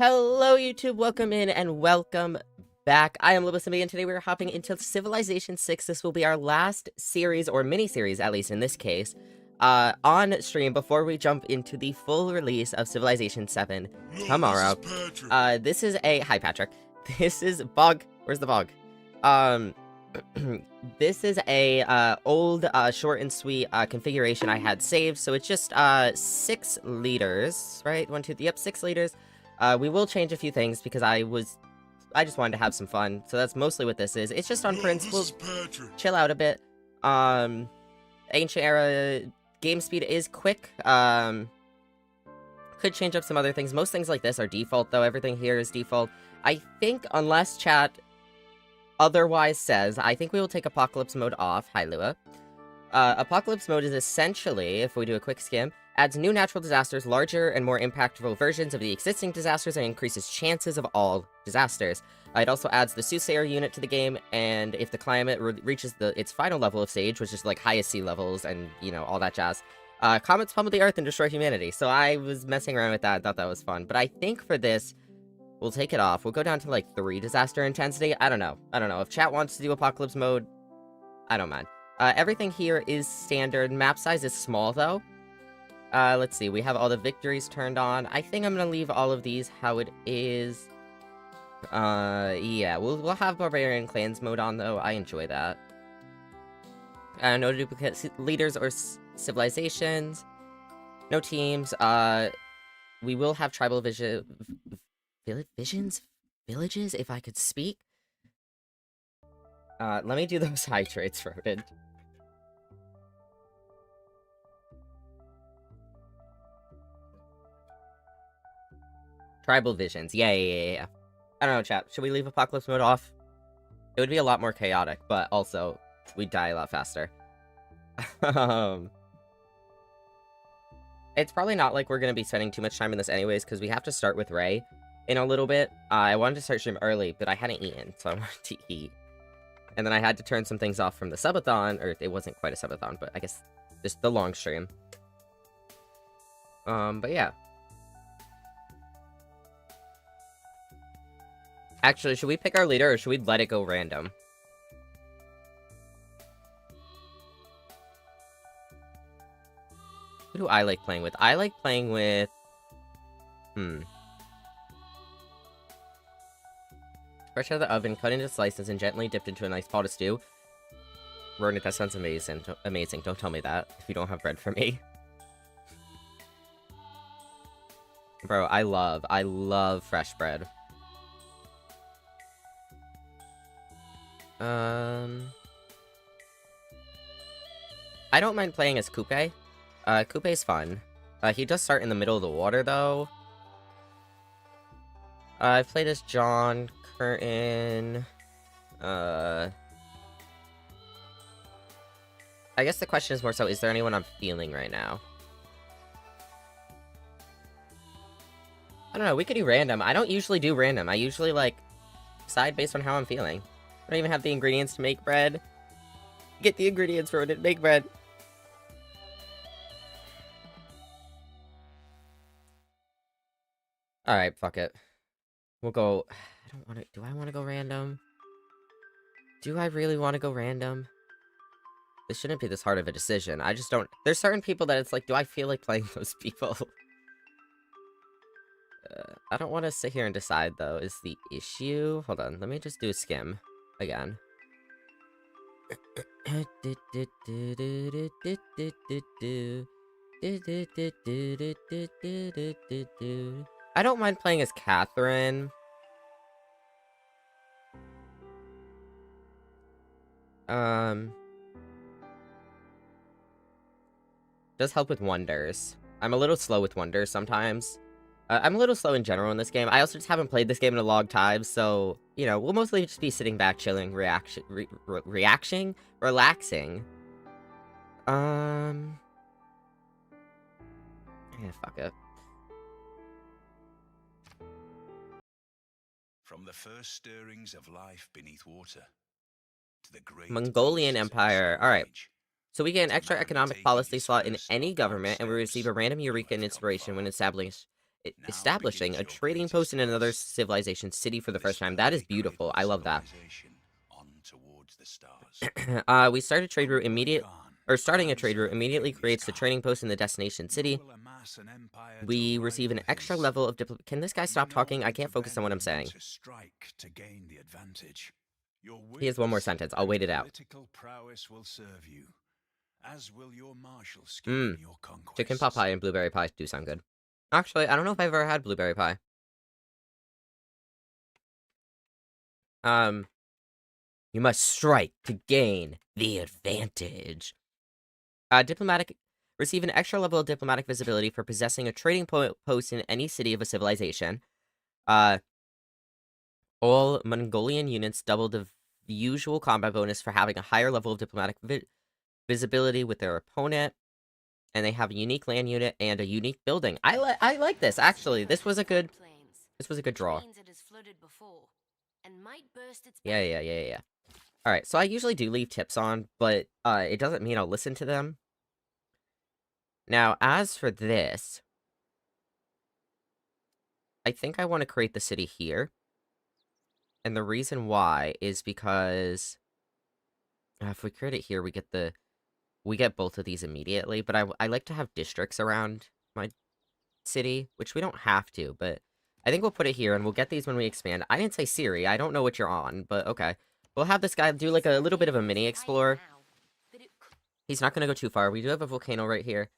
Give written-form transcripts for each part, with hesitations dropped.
Hello YouTube, welcome in and welcome back. I am Lobo, and today we're hopping into Civilization VI. This will be our last series, or mini-series at least in this case, on stream before we jump into the full release of Civilization VII tomorrow. This is a... Hi Patrick. This is... Bog. Where's the Bog? This is a old, short and sweet configuration I had saved, so it's just 6 liters, right? 1, 2, yep, 6 liters. We will change a few things because I just wanted to have some fun. So that's mostly what this is. It's just on Prince. We'll chill out a bit. Ancient era game speed is quick. Could change up some other things. Most things like this are default though. Everything here is default. I think unless chat otherwise says, I think we will take Apocalypse mode off. Hi Lua. Apocalypse mode is essentially, if we do a quick skim, adds new natural disasters, larger and more impactful versions of the existing disasters, and increases chances of all disasters. It also adds the Soothsayer unit to the game, and if the climate reaches its final level of stage, which is like highest sea levels and, you know, all that jazz, comets pummel the Earth and destroy humanity. So I was messing around with that, thought that was fun. But I think for this, we'll take it off. We'll go down to like 3 disaster intensity. I don't know. If chat wants to do Apocalypse mode, I don't mind. Everything here is standard. Map size is small, though. Let's see, we have all the victories turned on. I think I'm gonna leave all of these how it is. Yeah, we'll have Barbarian Clans mode on, though. I enjoy that. No duplicate leaders or civilizations. No teams. We will have tribal villages, if I could speak. Let me do those high traits, Rodent. Tribal visions. Yeah. I don't know, chat. Should we leave Apocalypse mode off? It would be a lot more chaotic, but also, we'd die a lot faster. It's probably not like we're going to be spending too much time in this anyways, because we have to start with Ray in a little bit. I wanted to start stream early, but I hadn't eaten, so I wanted to eat. And then I had to turn some things off from the subathon, or it wasn't quite a subathon, but I guess just the long stream. But yeah. Actually, should we pick our leader, or should we let it go random? Who do I like playing with? I like playing with... Fresh out of the oven, cut into slices, and gently dipped into a nice pot of stew. Rodent, that sounds amazing. Amazing. Don't tell me that if you don't have bread for me. Bro, I love fresh bread. I don't mind playing as Coupe. Coupe's fun. He does start in the middle of the water, though. I've played as John, Curtin, I guess the question is more so, is there anyone I'm feeling right now? I don't know, we could do random. I don't usually do random. I usually, like, decide based on how I'm feeling. I don't even have the ingredients to make bread. Get the ingredients, Rodent. Make bread. Alright, fuck it. We'll go... I don't want to... Do I want to go random? Do I really want to go random? This shouldn't be this hard of a decision. I just don't... There's certain people that it's like, do I feel like playing those people? I don't want to sit here and decide, though, is the issue. Hold on, let me just do a skim again. I don't mind playing as Catherine. Does help with wonders. I'm a little slow with wonders sometimes. I'm a little slow in general in this game. I also just haven't played this game in a long time, so, you know, we'll mostly just be sitting back, chilling, relaxing. Yeah, fuck it. From the first stirrings of life beneath water to the great Mongolian Empire. Alright. So we get an extra economic policy slot in any government, and we receive a random Eureka and inspiration when establishing a trading post in another civilization city for the first time. That is beautiful. I love that. We start a trade route starting a trade route immediately creates the trading post in the destination city. We receive an extra level of Can this guy stop talking? I can't focus on what I'm saying. He has one more sentence. I'll wait it out. Chicken pot pie and blueberry pie do sound good. Actually, I don't know if I've ever had blueberry pie. You must strike to gain the advantage. Diplomatic. Receive an extra level of diplomatic visibility for possessing a trading post in any city of a civilization. All Mongolian units double the usual combat bonus for having a higher level of diplomatic visibility with their opponent. And they have a unique land unit and a unique building. I like this, actually. This was a good draw. Yeah. Alright, so I usually do leave tips on, but it doesn't mean I'll listen to them. Now, as for this, I think I want to create the city here. And the reason why is because if we create it here, we get both of these immediately. But I like to have districts around my city, which we don't have to, but I think we'll put it here and we'll get these when we expand. I didn't say Siri. I don't know what you're on, but okay. We'll have this guy do like a little bit of a mini explorer. He's not going to go too far. We do have a volcano right here.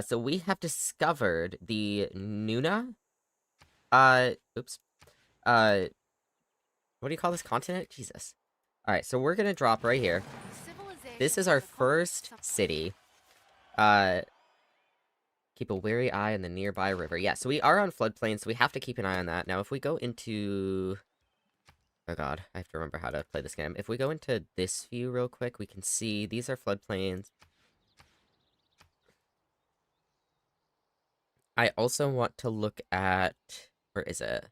So we have discovered the Nuna. Oops. What do you call this continent? Jesus. Alright, so we're gonna drop right here. This is our first city. Keep a wary eye on the nearby river. Yeah, so we are on floodplain, so we have to keep an eye on that. Now, if we go into... Oh god, I have to remember how to play this game. If we go into this view real quick, we can see these are floodplains. I also want to look at... Where is it?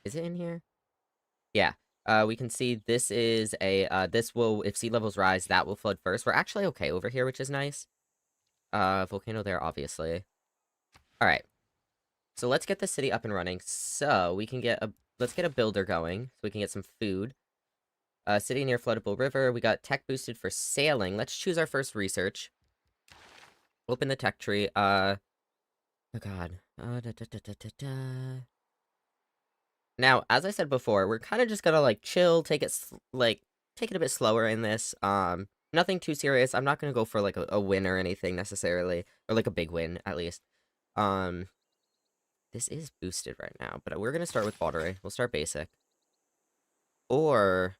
Is it in here? Yeah. We can see this is a, this will, if sea levels rise, that will flood first. We're actually okay over here, which is nice. Volcano there, obviously. Alright. So let's get the city up and running. So we can get let's get a builder going, so we can get some food. City near floodable river. We got tech boosted for sailing. Let's choose our first research. Open the tech tree. Oh god. Now, as I said before, we're kind of just gonna, like, chill, take it a bit slower in this. Nothing too serious. I'm not gonna go for, like, a win or anything, necessarily. Or, like, a big win, at least. This is boosted right now, but we're gonna start with pottery. We'll start basic. Or...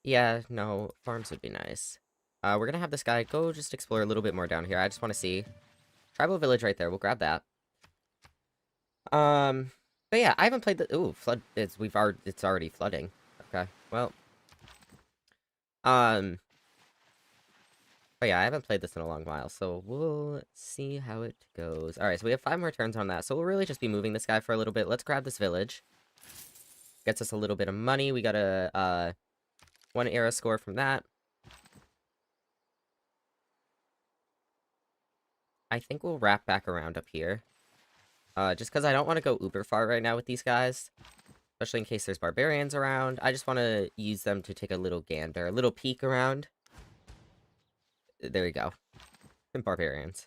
Yeah, no, farms would be nice. We're gonna have this guy go just explore a little bit more down here. I just want to see. Tribal village right there. We'll grab that. But yeah, I haven't played the... Ooh, flood... It's already flooding. Okay, well... But yeah, I haven't played this in a long while, so we'll see how it goes. Alright, so we have 5 more turns on that, so we'll really just be moving this guy for a little bit. Let's grab this village. Gets us a little bit of money. We got a, 1 era score from that. I think we'll wrap back around up here. Just because I don't want to go uber far right now with these guys. Especially in case there's barbarians around. I just want to use them to take a little gander, a little peek around. There you go. And barbarians.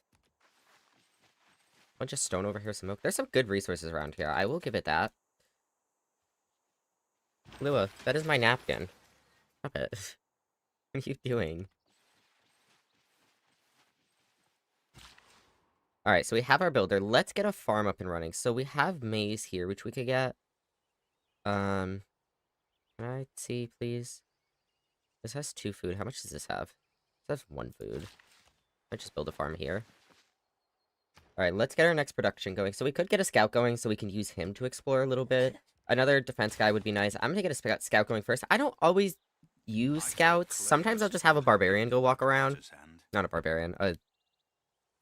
Bunch of stone over here, some oak. There's some good resources around here. I will give it that. Lua, that is my napkin. Stop it. What are you doing? Alright, so we have our builder. Let's get a farm up and running. So we have maize here, which we could get. Can I see, please? This has 2 food. How much does this have? This has 1 food. Let's just build a farm here. Alright, let's get our next production going. So we could get a scout going so we can use him to explore a little bit. Another defense guy would be nice. I'm gonna get a scout going first. I don't always use scouts. Sometimes I'll just have a barbarian go walk around. Not a barbarian. A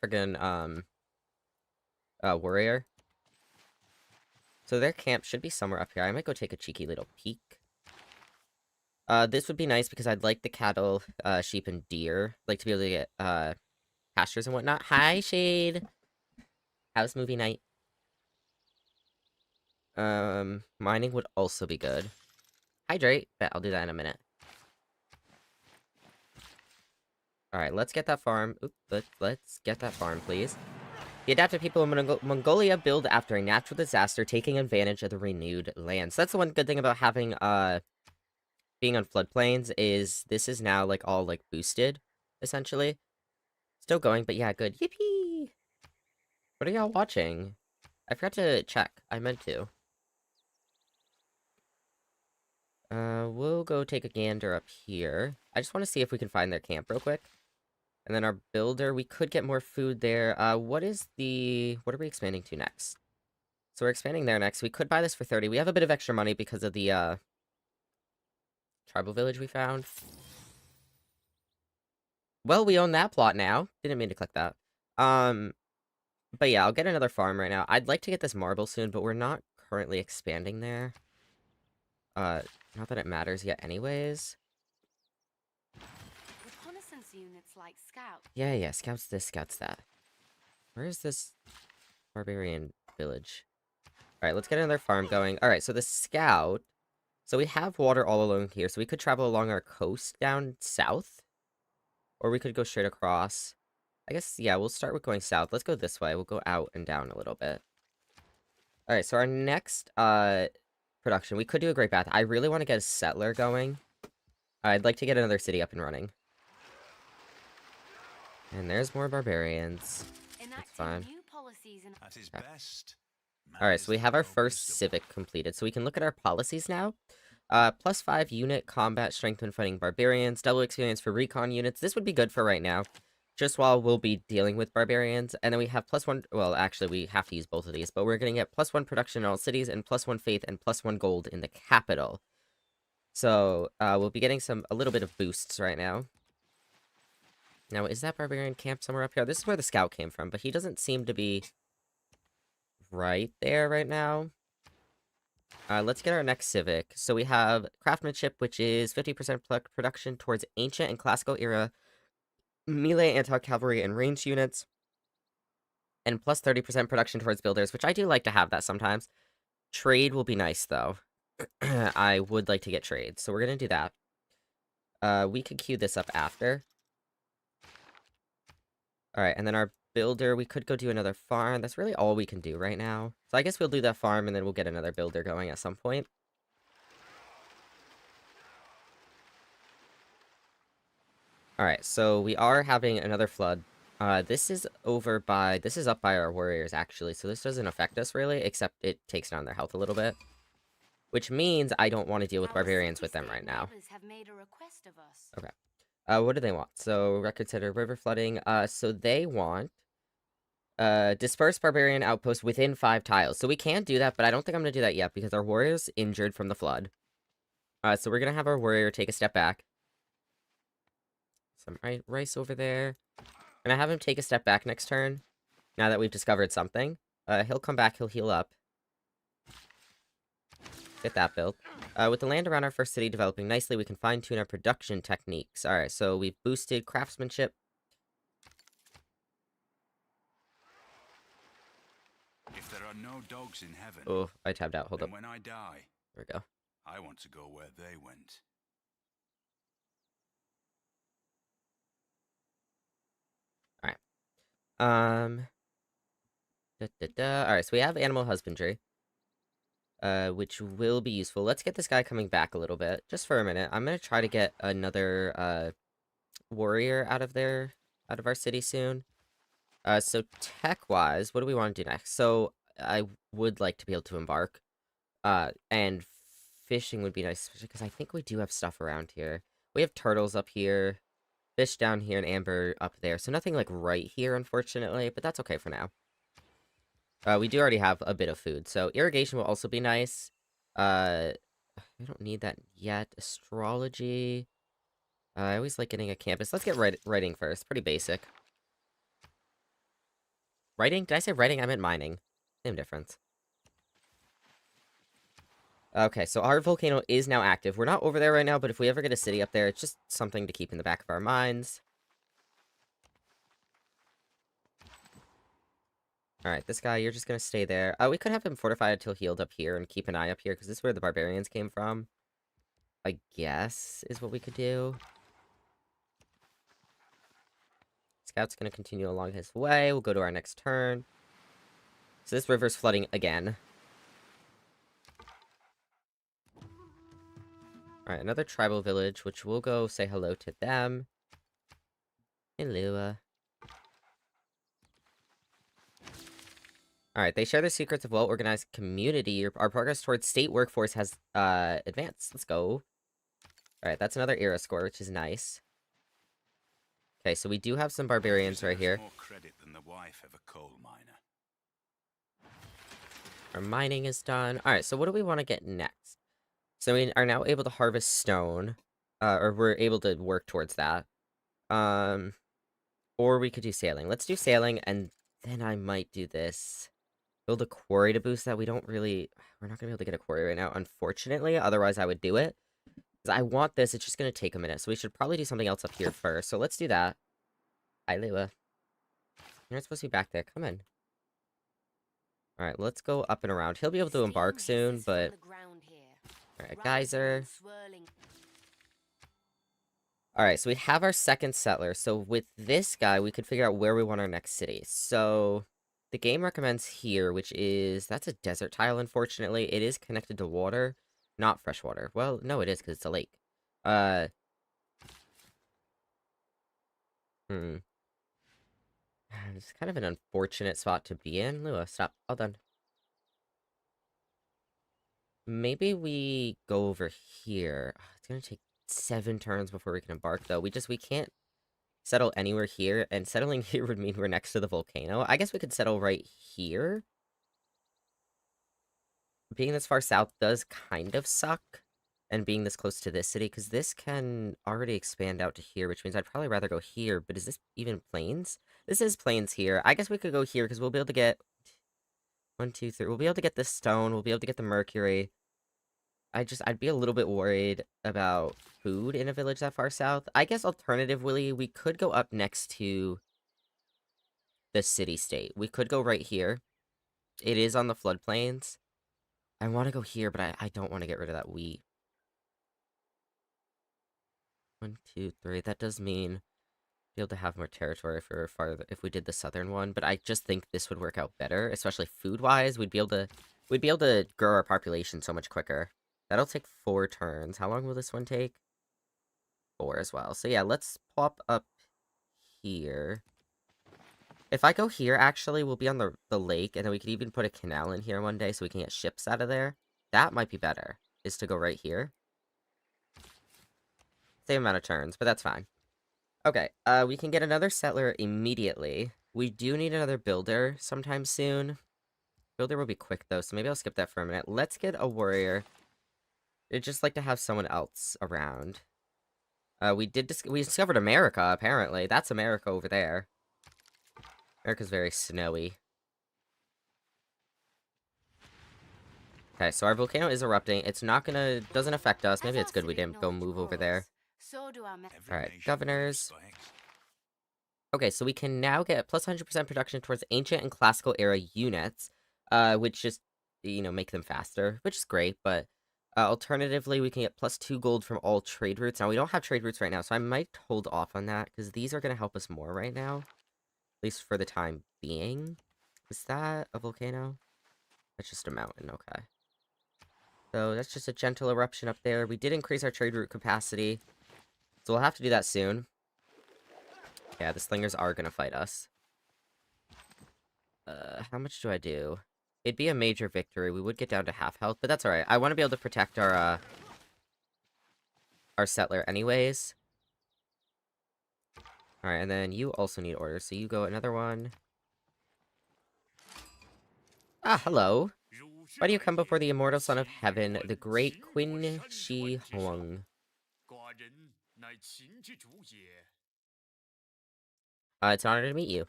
friggin', warrior. So their camp should be somewhere up here. I might go take a cheeky little peek. This would be nice because I'd like the cattle, sheep, and deer. Like to be able to get, pastures and whatnot. Hi, Shade! How's movie night? Mining would also be good. Hydrate. Bet, I'll do that in a minute. Alright, let's get that farm. Oop, let's get that farm, please. The adapted people of Mongolia build after a natural disaster, taking advantage of the renewed lands. That's the one good thing about having, being on floodplains, is this is now, like, all, like, boosted, essentially. Still going, but yeah, good. Yippee! What are y'all watching? I forgot to check. I meant to. We'll go take a gander up here. I just want to see if we can find their camp real quick. And then our builder, we could get more food there. What are we expanding to next? So we're expanding there next. We could buy this for 30. We have a bit of extra money because of the, tribal village we found. Well, we own that plot now. Didn't mean to click that. But yeah, I'll get another farm right now. I'd like to get this marble soon, but we're not currently expanding there. Not that it matters yet anyways. Reconnaissance units like Scout. Yeah, scouts this, scouts that. Where is this barbarian village? Alright, let's get another farm going. Alright, so the scout... So we have water all along here, so we could travel along our coast down south. Or we could go straight across. I guess, yeah, we'll start with going south. Let's go this way. We'll go out and down a little bit. Alright, so our next, production. We could do a great bath. I really want to get a settler going. I'd like to get another city up and running. And there's more barbarians. That's fine. At his best. Alright, so we have our first civic completed. So we can look at our policies now. +5 unit combat strength when fighting barbarians. Double experience for recon units. This would be good for right now. Just while we'll be dealing with barbarians. And then we have +1... Well, actually, we have to use both of these. But we're going to get +1 production in all cities and +1 faith and +1 gold in the capital. So, we'll be getting a little bit of boosts right now. Now, is that barbarian camp somewhere up here? This is where the scout came from, but he doesn't seem to be right there right now. Let's get our next civic. So we have craftsmanship, which is 50% production towards ancient and classical era melee, anti-cavalry, and ranged units. And plus 30% production towards builders, which I do like to have that sometimes. Trade will be nice, though. I would like to get trade, so we're going to do that. We could queue this up after. Alright, and then our builder, we could go do another farm. That's really all we can do right now. So I guess we'll do that farm, and then we'll get another builder going at some point. Alright, so we are having another flood. This is up by our warriors, actually, so this doesn't affect us, really, except it takes down their health a little bit. Which means I don't want to deal with barbarians with them right now. Okay. What do they want? So, record setter river flooding. So they want... disperse barbarian outpost within 5 tiles. So we can do that, but I don't think I'm going to do that yet, because our warrior's injured from the flood. So we're going to have our warrior take a step back. Some rice over there. And I have him take a step back next turn, now that we've discovered something. He'll come back, he'll heal up. Get that built. With the land around our first city developing nicely, we can fine-tune our production techniques. Alright, so we've boosted craftsmanship. If there are no dogs in heaven, Oh, I tabbed out. Hold up. when I die, There we go. I want to go where they went. Alright, so we have animal husbandry. Which will be useful. Let's get this guy coming back a little bit, just for a minute. I'm gonna try to get another, warrior out of our city soon. So tech-wise, what do we want to do next? So, I would like to be able to embark. And fishing would be nice, because I think we do have stuff around here. We have turtles up here, fish down here, and amber up there. So nothing, like, right here, unfortunately, but that's okay for now. We do already have a bit of food, so irrigation will also be nice. We don't need that yet. Astrology. I always like getting a campus. Let's get writing first. Pretty basic. Writing? Did I say writing? I meant mining. Same difference. Okay, so our volcano is now active. We're not over there right now, but if we ever get a city up there, it's just something to keep in the back of our minds. Alright, this guy, you're just gonna stay there. We could have him fortified until healed up here and keep an eye up here, because this is where the barbarians came from. I guess, is what we could do. Scout's gonna continue along his way. We'll go to our next turn. So this river's flooding again. Alright, another tribal village, which we'll go say hello to them. Hello. Alright, they share the secrets of well-organized community. Our progress towards state workforce has advanced. Let's go. Alright, that's another era score, which is nice. Okay, so we do have some barbarians right here. More credit than the wife of a coal miner. Our mining is done. Alright, so what do we want to get next? So we are now able to harvest stone. Or we're able to work towards that. Or we could do sailing. Let's do sailing, and then I might do this. Build a quarry to boost that. We're not gonna be able to get a quarry right now, unfortunately. Otherwise, I would do it. Because I want this, it's just gonna take a minute. So we should probably do something else up here first. So let's do that. Hi, Lua. You're not supposed to be back there. Come in. Alright, let's go up and around. He'll be able to embark soon, but... Alright, geyser. Alright, so we have our second settler. So with this guy, we could figure out where we want our next city. So... The game recommends here, which is... That's a desert tile, unfortunately. It is connected to water, not fresh water. Well, no, it is, because it's a lake. It's kind of an unfortunate spot to be in. Lua, stop. All done. Maybe we go over here. It's gonna take 7 turns before we can embark, though. We can't settle anywhere here, and settling here would mean we're next to the volcano. I guess we could settle right here. Being this far south does kind of suck, and being this close to this city, because this can already expand out to here, which means I'd probably rather go here, but is this even plains? This is plains here. I guess we could go here, because we'll be able to get... 1, 2, 3. We'll be able to get the stone, we'll be able to get the mercury. I'd be a little bit worried about food in a village that far south. I guess alternatively, we could go up next to the city-state. We could go right here. It is on the floodplains. I want to go here, but I don't want to get rid of that wheat. 1, 2, 3. That does mean be able to have more territory for farther if we did the southern one, but I just think this would work out better, especially food-wise. We'd be able to grow our population so much quicker. That'll take 4 turns. How long will this one take? 4 as well. So yeah, let's plop up here. If I go here, actually, we'll be on the lake, and then we could even put a canal in here one day so we can get ships out of there. That might be better, is to go right here. Same amount of turns, but that's fine. Okay, we can get another settler immediately. We do need another builder sometime soon. Builder will be quick, though, so maybe I'll skip that for a minute. Let's get a warrior. I'd just like to have someone else around. We discovered America, apparently. That's America over there. America's very snowy. Okay, so our volcano is erupting. It's not doesn't affect us. Maybe it's good we didn't go move over there. Alright, governors. Okay, so we can now get plus 100% production towards ancient and classical era units, which just, make them faster, which is great, but alternatively, we can get plus 2 gold from all trade routes. Now, we don't have trade routes right now, so I might hold off on that, because these are going to help us more right now, at least for the time being. Is that a volcano? That's just a mountain, okay. So that's just a gentle eruption up there. We did increase our trade route capacity, so we'll have to do that soon. Yeah, the slingers are gonna fight us. How much do I do? It'd be a major victory. We would get down to half health, but that's alright. I want to be able to protect our settler anyways. Alright, and then you also need orders, so you go another one. Ah, hello. Why do you come before the immortal son of heaven, the great Qin Shi Huang? It's an honor to meet you.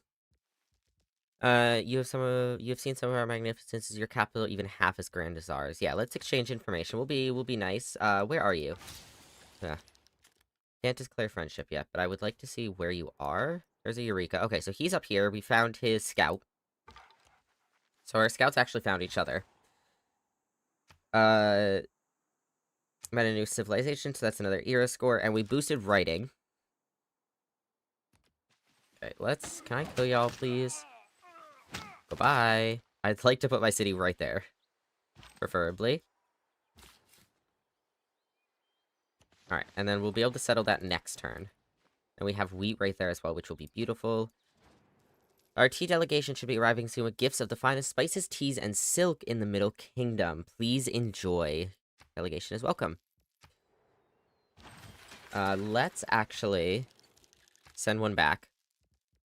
You have seen some of our magnificences. Your capital even half as grand as ours. Yeah, let's exchange information. We'll be nice. Where are you? Yeah. Can't declare friendship yet, but I would like to see where you are. There's a Eureka. Okay, so he's up here. We found his scout. So our scouts actually found each other. Met a new civilization, so that's another era score, and we boosted writing. Okay, can I kill y'all, please? Goodbye. I'd like to put my city right there. Preferably. Alright, and then we'll be able to settle that next turn. And we have wheat right there as well, which will be beautiful. Our tea delegation should be arriving soon with gifts of the finest spices, teas, and silk in the Middle Kingdom. Please enjoy. Delegation is welcome. Let's actually send one back.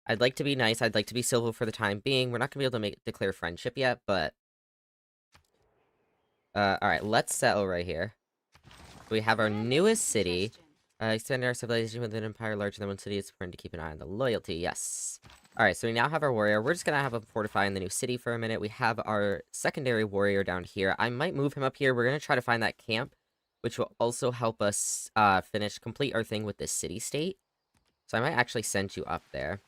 I'd like to be nice. I'd like to be civil for the time being. We're not going to be able to declare friendship yet, but... alright, let's settle right here. We have our newest city. Expanding our civilization with an empire larger than one city. It's important to keep an eye on the loyalty. Yes. Alright, so we now have our warrior. We're just going to have him fortify in the new city for a minute. We have our secondary warrior down here. I might move him up here. We're going to try to find that camp, which will also help us complete our thing with this city-state. So I might actually send you up there.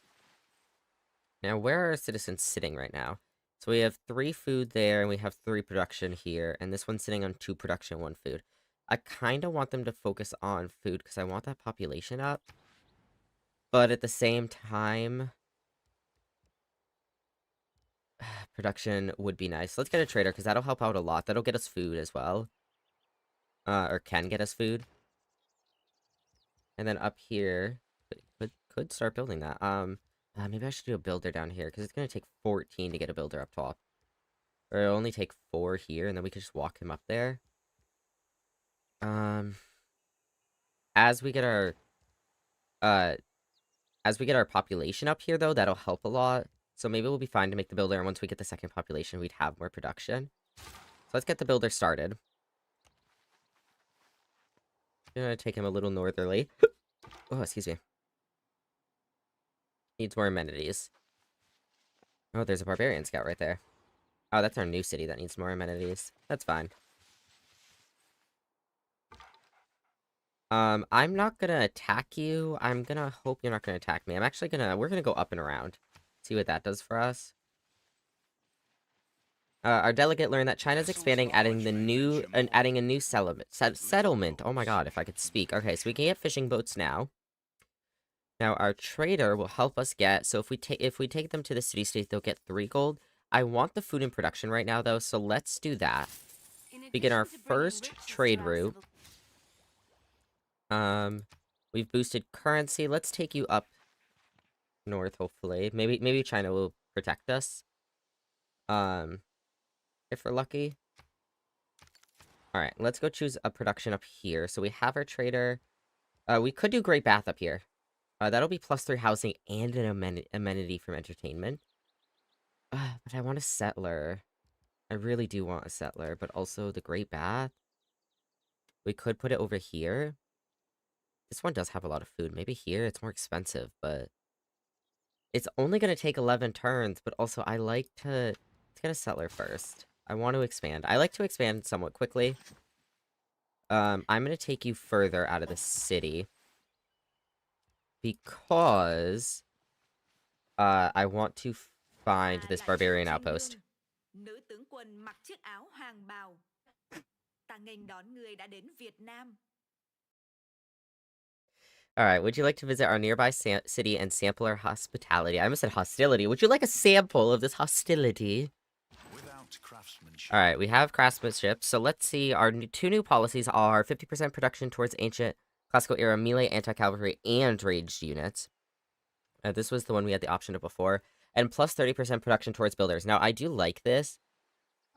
Now, where are our citizens sitting right now? So we have 3 food there, and we have 3 production here, and this one's sitting on 2 production, 1 food. I kind of want them to focus on food, because I want that population up. But at the same time... production would be nice. Let's get a trader, because that'll help out a lot. That'll get us food as well. Or can get us food. And then up here... Could start building that. Maybe I should do a builder down here, because it's going to take 14 to get a builder up top. Or it'll only take 4 here, and then we can just walk him up there. As we get our population up here, though, that'll help a lot. So maybe we'll be fine to make the builder, and once we get the second population, we'd have more production. So let's get the builder started. I'm gonna take him a little northerly. Oh, excuse me. Needs more amenities. Oh, there's a barbarian scout right there. Oh, that's our new city that needs more amenities. That's fine. I'm not gonna attack you. I'm gonna hope you're not gonna attack me. We're gonna go up and around. See what that does for us. Our delegate learned that China's expanding, adding a new settlement. Oh my god, if I could speak. Okay, so we can get fishing boats now. Now, our trader will help us get... So if we take them to the city-state, they'll get 3 gold. I want the food in production right now, though, so let's do that. Begin our first trade route. We've boosted currency. Let's take you up north, hopefully. Maybe China will protect us. If we're lucky. Alright, let's go choose a production up here. So we have our trader. We could do Great Bath up here. That'll be +3 housing and an amenity from entertainment. But I want a settler. I really do want a settler, but also the Great Bath. We could put it over here. This one does have a lot of food. Maybe here, it's more expensive, but... It's only going to take 11 turns, but also I like to... Let's get a settler first. I want to expand. I like to expand somewhat quickly. I'm going to take you further out of the city. Because... I want to find this barbarian outpost. Alright, would you like to visit our nearby city and sample our hospitality? I almost said hostility. Would you like a sample of this hostility? Alright, we have craftsmanship, so let's see. Our 2 new policies are 50% production towards ancient classical era melee, anti-cavalry, and ranged units. This was the one we had the option of before. And plus 30% production towards builders. Now, I do like this.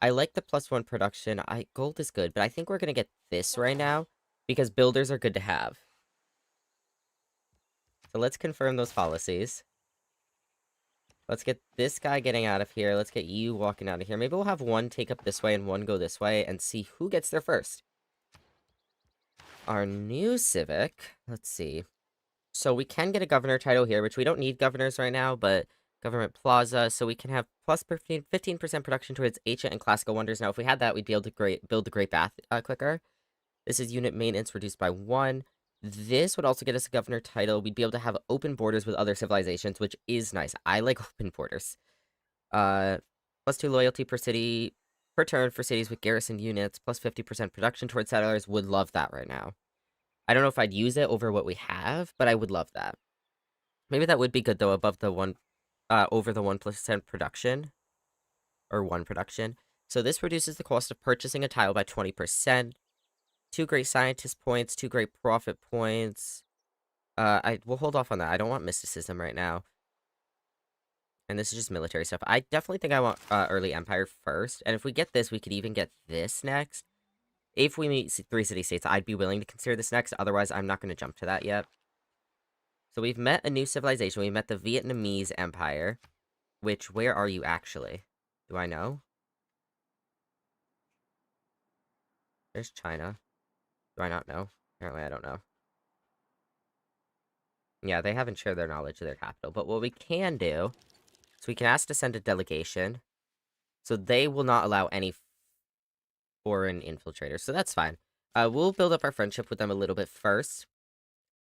I like the +1 production. Gold is good, but I think we're going to get this right now. Because builders are good to have. So let's confirm those policies. Let's get this guy getting out of here. Let's get you walking out of here. Maybe we'll have one take up this way and one go this way. And see who gets there first. Our new civic. Let's see. So we can get a governor title here, which we don't need governors right now, but Government Plaza, so we can have plus 15% production towards ancient and classical wonders. Now, if we had that, we'd be able to build the Great Bath quicker. This is unit maintenance reduced by 1. This would also get us a governor title. We'd be able to have open borders with other civilizations, which is nice. I like open borders. Plus 2 loyalty per city per turn for cities with garrison units. Plus 50% production towards settlers. Would love that right now. I don't know if I'd use it over what we have, but I would love that. Maybe that would be good, though, above the 1, over the 1% production. Or 1 production. So this reduces the cost of purchasing a tile by 20%. 2 great scientist points, 2 great prophet points. We'll hold off on that. I don't want mysticism right now. And this is just military stuff. I definitely think I want early empire first. And if we get this, we could even get this next. If we meet 3 city-states, I'd be willing to consider this next. Otherwise, I'm not going to jump to that yet. So we've met a new civilization. We met the Vietnamese Empire. Which, where are you actually? Do I know? There's China. Do I not know? Apparently I don't know. Yeah, they haven't shared their knowledge of their capital. But what we can do is we can ask to send a delegation. So they will not allow any foreign infiltrators. So that's fine. We'll build up our friendship with them a little bit first.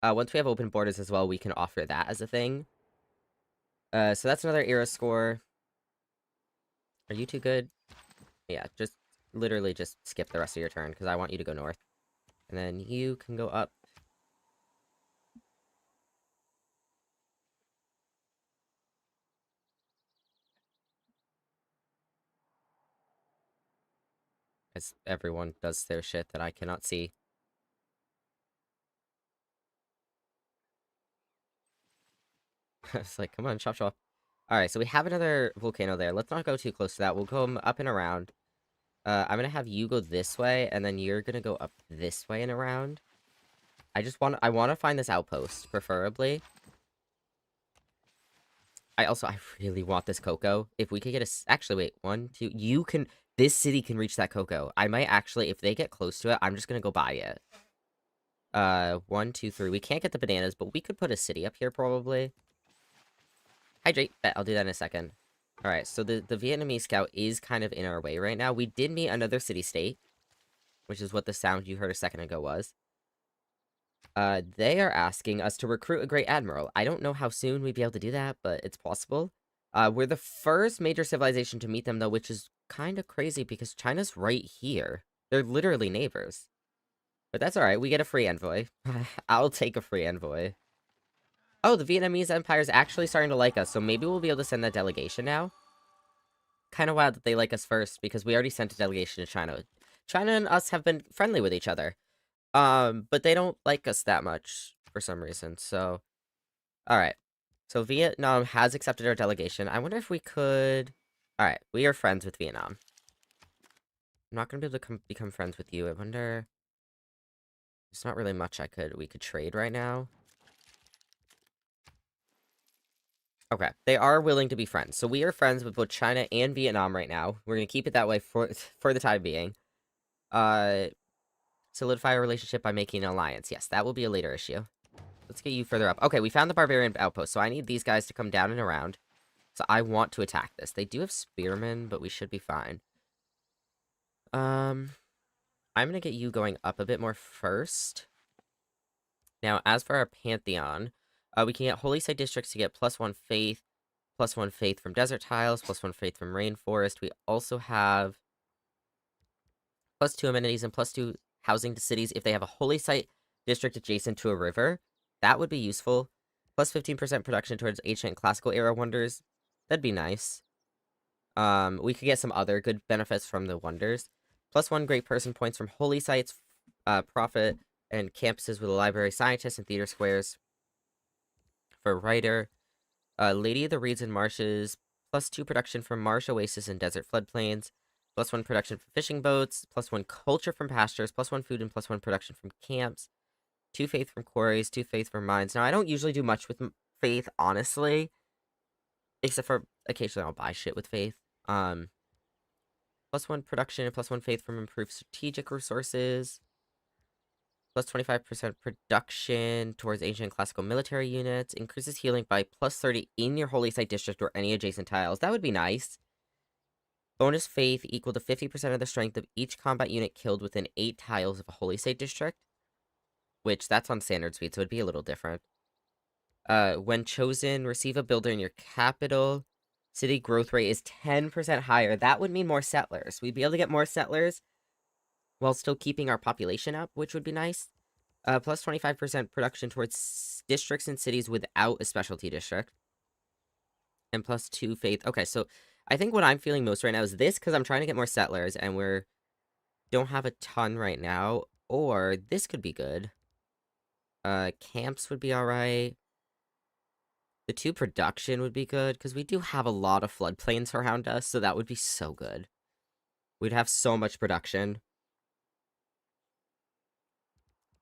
Once we have open borders as well, we can offer that as a thing. So that's another era score. Are you too good? Yeah, just literally just skip the rest of your turn because I want you to go north. And then you can go up. As everyone does their shit that I cannot see. It's like, come on, chop chop. Alright, so we have another volcano there. Let's not go too close to that. We'll go up and around. I'm gonna have you go this way, and then you're gonna go up this way and around. I want to find this outpost, preferably. I really want this cocoa. If we could get actually, wait, 1, 2, this city can reach that cocoa. I might actually, if they get close to it, I'm just gonna go buy it. 1, 2, 3. We can't get the bananas, but we could put a city up here, probably. Hydrate. Bet, I'll do that in a second. Alright, so the Vietnamese scout is kind of in our way right now. We did meet another city-state, which is what the sound you heard a second ago was. They are asking us to recruit a great admiral. I don't know how soon we'd be able to do that, but it's possible. We're the first major civilization to meet them, though, which is kind of crazy because China's right here. They're literally neighbors. But that's alright, we get a free envoy. I'll take a free envoy. Oh, the Vietnamese Empire is actually starting to like us, so maybe we'll be able to send that delegation now. Kind of wild that they like us first, because we already sent a delegation to China. China and us have been friendly with each other. But they don't like us that much for some reason, so... Alright. So Vietnam has accepted our delegation. I wonder if we could... Alright, we are friends with Vietnam. I'm not gonna be able to become friends with you. I wonder... There's not really much we could trade right now. Okay, they are willing to be friends. So we are friends with both China and Vietnam right now. We're gonna keep it that way for the time being. Solidify a relationship by making an alliance. Yes, that will be a later issue. Let's get you further up. Okay, we found the barbarian outpost, so I need these guys to come down and around. So I want to attack this. They do have spearmen, but we should be fine. I'm gonna get you going up a bit more first. Now, as for our Pantheon, we can get Holy Site Districts to get +1 faith, +1 faith from desert tiles, +1 faith from rainforest. We also have +2 amenities and +2 housing to cities if they have a Holy Site District adjacent to a river. That would be useful. +15% production towards ancient and classical era wonders. That'd be nice. We could get some other good benefits from the wonders. +1 great person points from holy sites, prophet, and campuses with a library, scientists, and theater squares. For writer, Lady of the Reeds and Marshes, +2 production from marsh, oasis, and desert floodplains. +1 production from fishing boats. +1 culture from pastures. +1 food and +1 production from camps. 2 faith from quarries. 2 faith from mines. Now, I don't usually do much with faith, honestly. Except for occasionally I'll buy shit with faith. +1 production and +1 faith from improved strategic resources. Plus 25% production towards ancient classical military units. Increases healing by plus 30 in your holy site district or any adjacent tiles. That would be nice. Bonus faith equal to 50% of the strength of each combat unit killed within 8 tiles of a holy site district. Which, that's on standard speed, so it'd be a little different. When chosen, receive a builder in your capital. City growth rate is 10% higher. That would mean more settlers. We'd be able to get more settlers while still keeping our population up, which would be nice. Plus 25% production towards districts and cities without a specialty district. And plus 2 faith. Okay, so I think what I'm feeling most right now is this, because I'm trying to get more settlers, and don't have a ton right now. Or this could be good. Camps would be alright. The 2 production would be good, because we do have a lot of floodplains around us, so that would be so good. We'd have so much production.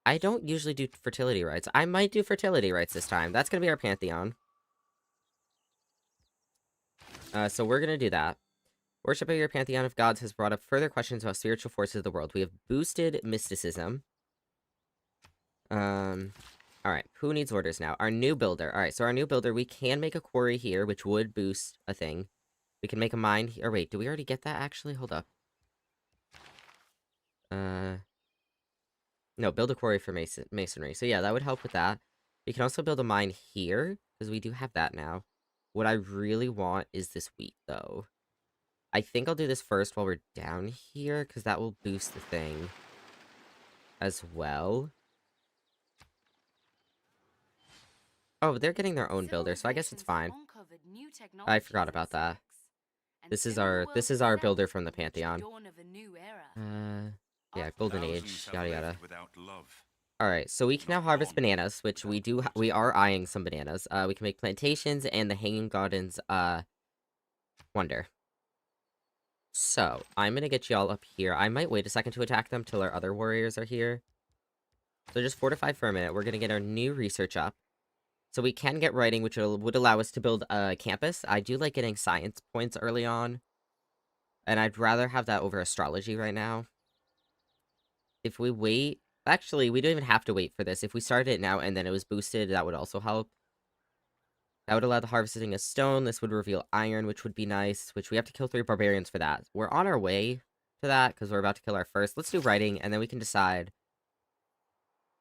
I don't usually do fertility rites. I might do fertility rites this time. That's going to be our pantheon. So we're going to do that. Worship of your pantheon of gods has brought up further questions about spiritual forces of the world. We have boosted mysticism. Alright, who needs orders now? Our new builder. Alright, so our new builder, we can make a quarry here, which would boost a thing. We can make a mine here. Or wait, do we already get that, actually? Hold up. No, build a quarry for masonry. So yeah, that would help with that. We can also build a mine here, because we do have that now. What I really want is this wheat, though. I think I'll do this first while we're down here, because that will boost the thing as well. Oh, they're getting their own builder, so I guess it's fine. I forgot about that. This is our builder from the Pantheon. Yeah, Golden Age, yada yada. Alright, so we can now harvest bananas, which we are eyeing some bananas. We can make plantations and the Hanging Gardens, wonder. So, I'm gonna get y'all up here. I might wait a second to attack them till our other warriors are here. So just fortify for a minute. We're gonna get our new research up. So we can get writing, which would allow us to build a campus. I do like getting science points early on. And I'd rather have that over astrology right now. If we wait... Actually, we don't even have to wait for this. If we started it now and then it was boosted, that would also help. That would allow the harvesting of stone. This would reveal iron, which would be nice. Which we have to kill 3 barbarians for that. We're on our way to that, because we're about to kill our first. Let's do writing, and then we can decide.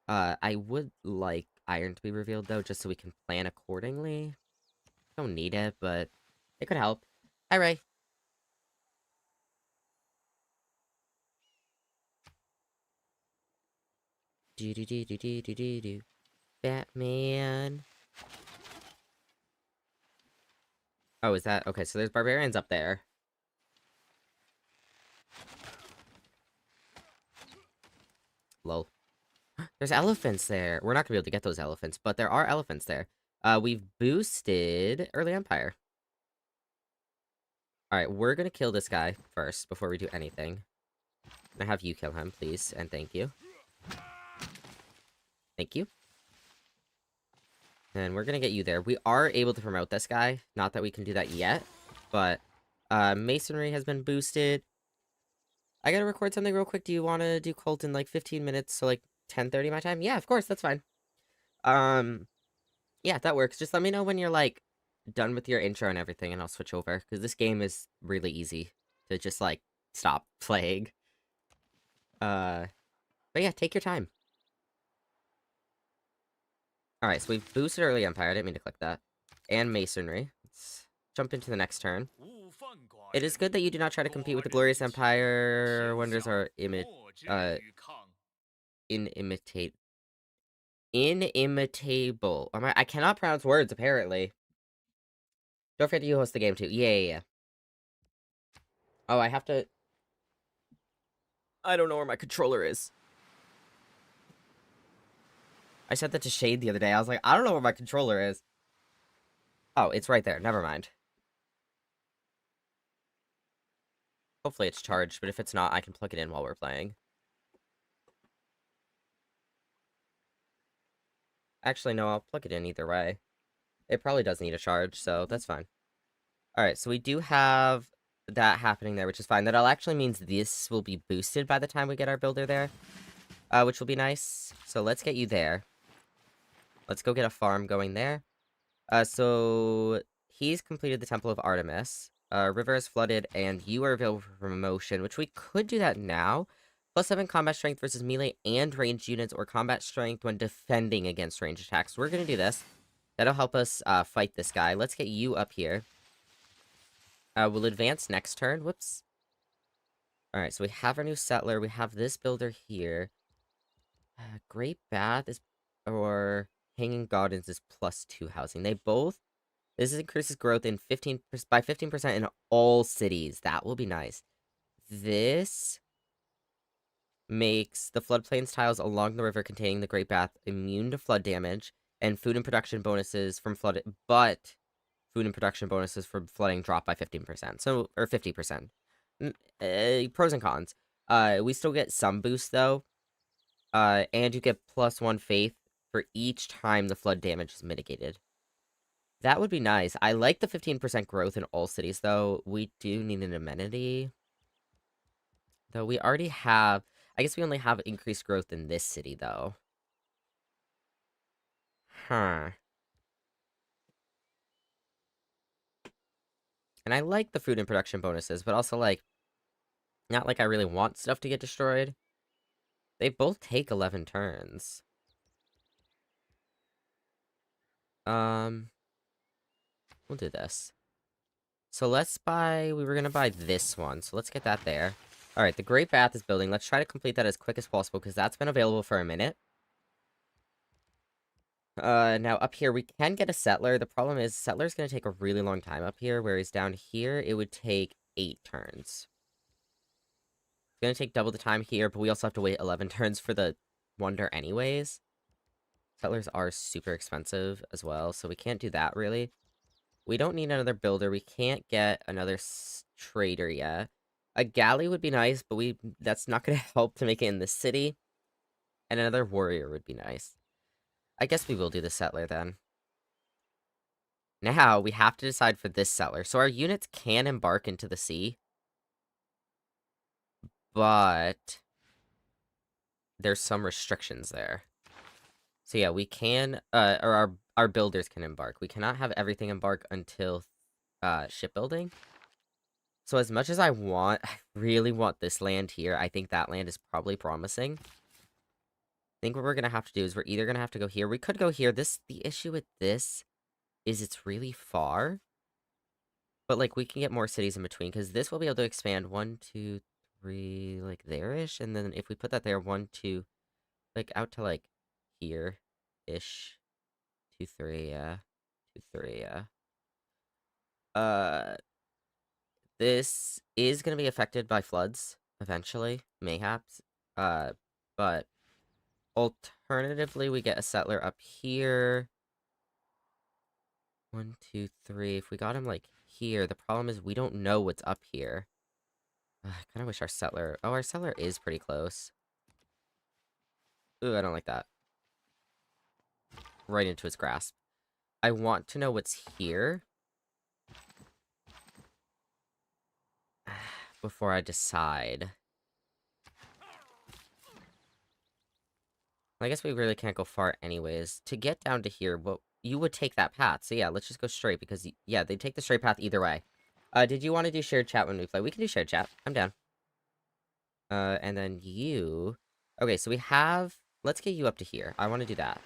I would like iron to be revealed, though, just so we can plan accordingly. Don't need it, but it could help. Hi, Ray. Do. Batman. Oh, is that... Okay, so there's barbarians up there. Lol. There's elephants there. We're not gonna be able to get those elephants, but there are elephants there. We've boosted Early Empire. Alright, we're gonna kill this guy first before we do anything. I'm gonna have you kill him, please, and thank you. Thank you. And we're gonna get you there. We are able to promote this guy. Not that we can do that yet, but masonry has been boosted. I gotta record something real quick. Do you want to do cult in like 15 minutes, so like 10:30 my time? Yeah, of course, that's fine. Yeah, that works. Just let me know when you're like done with your intro and everything, and I'll switch over, because this game is really easy to just like stop playing. But yeah, take your time. Alright, so we've boosted Early Empire. I didn't mean to click that. And Masonry. Let's jump into the next turn. It is good that you do not try to compete with the Glorious Empire. Wonders are inimitable. I cannot pronounce words, apparently. Don't forget you host the game, too. Yeah. Oh, I have to... I don't know where my controller is. I said that to Shade the other day. I was like, I don't know where my controller is. Oh, it's right there. Never mind. Hopefully it's charged, but if it's not, I can plug it in while we're playing. Actually, no, I'll plug it in either way. It probably does need a charge, so that's fine. Alright, so we do have that happening there, which is fine. That all actually means this will be boosted by the time we get our builder there. which will be nice. So let's get you there. Let's go get a farm going there. So he's completed the Temple of Artemis. River is flooded, and you are available for promotion, which we could do that now. +7 combat strength versus melee and ranged units, or combat strength when defending against ranged attacks. We're gonna do this. That'll help us fight this guy. Let's get you up here. We'll advance next turn. Whoops. Alright, so we have our new settler. We have this builder here. Great Bath is... or Hanging Gardens is +2 housing. They both... This increases growth in 15% in all cities. That will be nice. This makes the floodplains tiles along the river containing the Great Bath immune to flood damage, and food and production bonuses from flood, but food and production bonuses from flooding drop by 15%. So, or 50%. Pros and cons. We still get some boost though. And you get +1 faith for each time the flood damage is mitigated. That would be nice. I like the 15% growth in all cities, though. We do need an amenity. Though we already have... I guess we only have increased growth in this city, though. Huh. And I like the food and production bonuses, but also, like... Not like I really want stuff to get destroyed. They both take 11 turns. We'll do this. So let's buy... We were gonna buy this one, so let's get that there. Alright, the Great Bath is building. Let's try to complete that as quick as possible, because that's been available for a minute. Now up here, we can get a settler. The problem is, settler's gonna take a really long time up here, whereas down here, it would take 8 turns. It's gonna take double the time here, but we also have to wait 11 turns for the wonder anyways. Settlers are super expensive as well, so we can't do that, really. We don't need another builder. We can't get another trader yet. A galley would be nice, but that's not going to help to make it in the city. And another warrior would be nice. I guess we will do the settler then. Now, we have to decide for this settler. So our units can embark into the sea. But there's some restrictions there. So yeah, we can, or our builders can embark. We cannot have everything embark until shipbuilding. So as much as I really want this land here, I think that land is probably promising. I think what we're going to have to do is we're either going to have to go here. We could go here. The issue with this is it's really far. But, like, we can get more cities in between, because this will be able to expand 1, 2, 3, like, there-ish. And then if we put that there, 1, 2, like, out to, like, here-ish. 2, 3, yeah. 2, 3, yeah. This is going to be affected by floods, eventually, mayhaps. But alternatively, we get a settler up here. 1, 2, 3. If we got him, like, here, the problem is we don't know what's up here. I kind of wish our settler... Oh, our settler is pretty close. Ooh, I don't like that. Right into his grasp. I want to know what's here before I decide. I guess we really can't go far anyways. To get down to here, well, you would take that path. So yeah, let's just go straight, because, yeah, they take the straight path either way. Did you want to do shared chat when we play? We can do shared chat. I'm down. And then you... Okay, so we have... Let's get you up to here. I want to do that.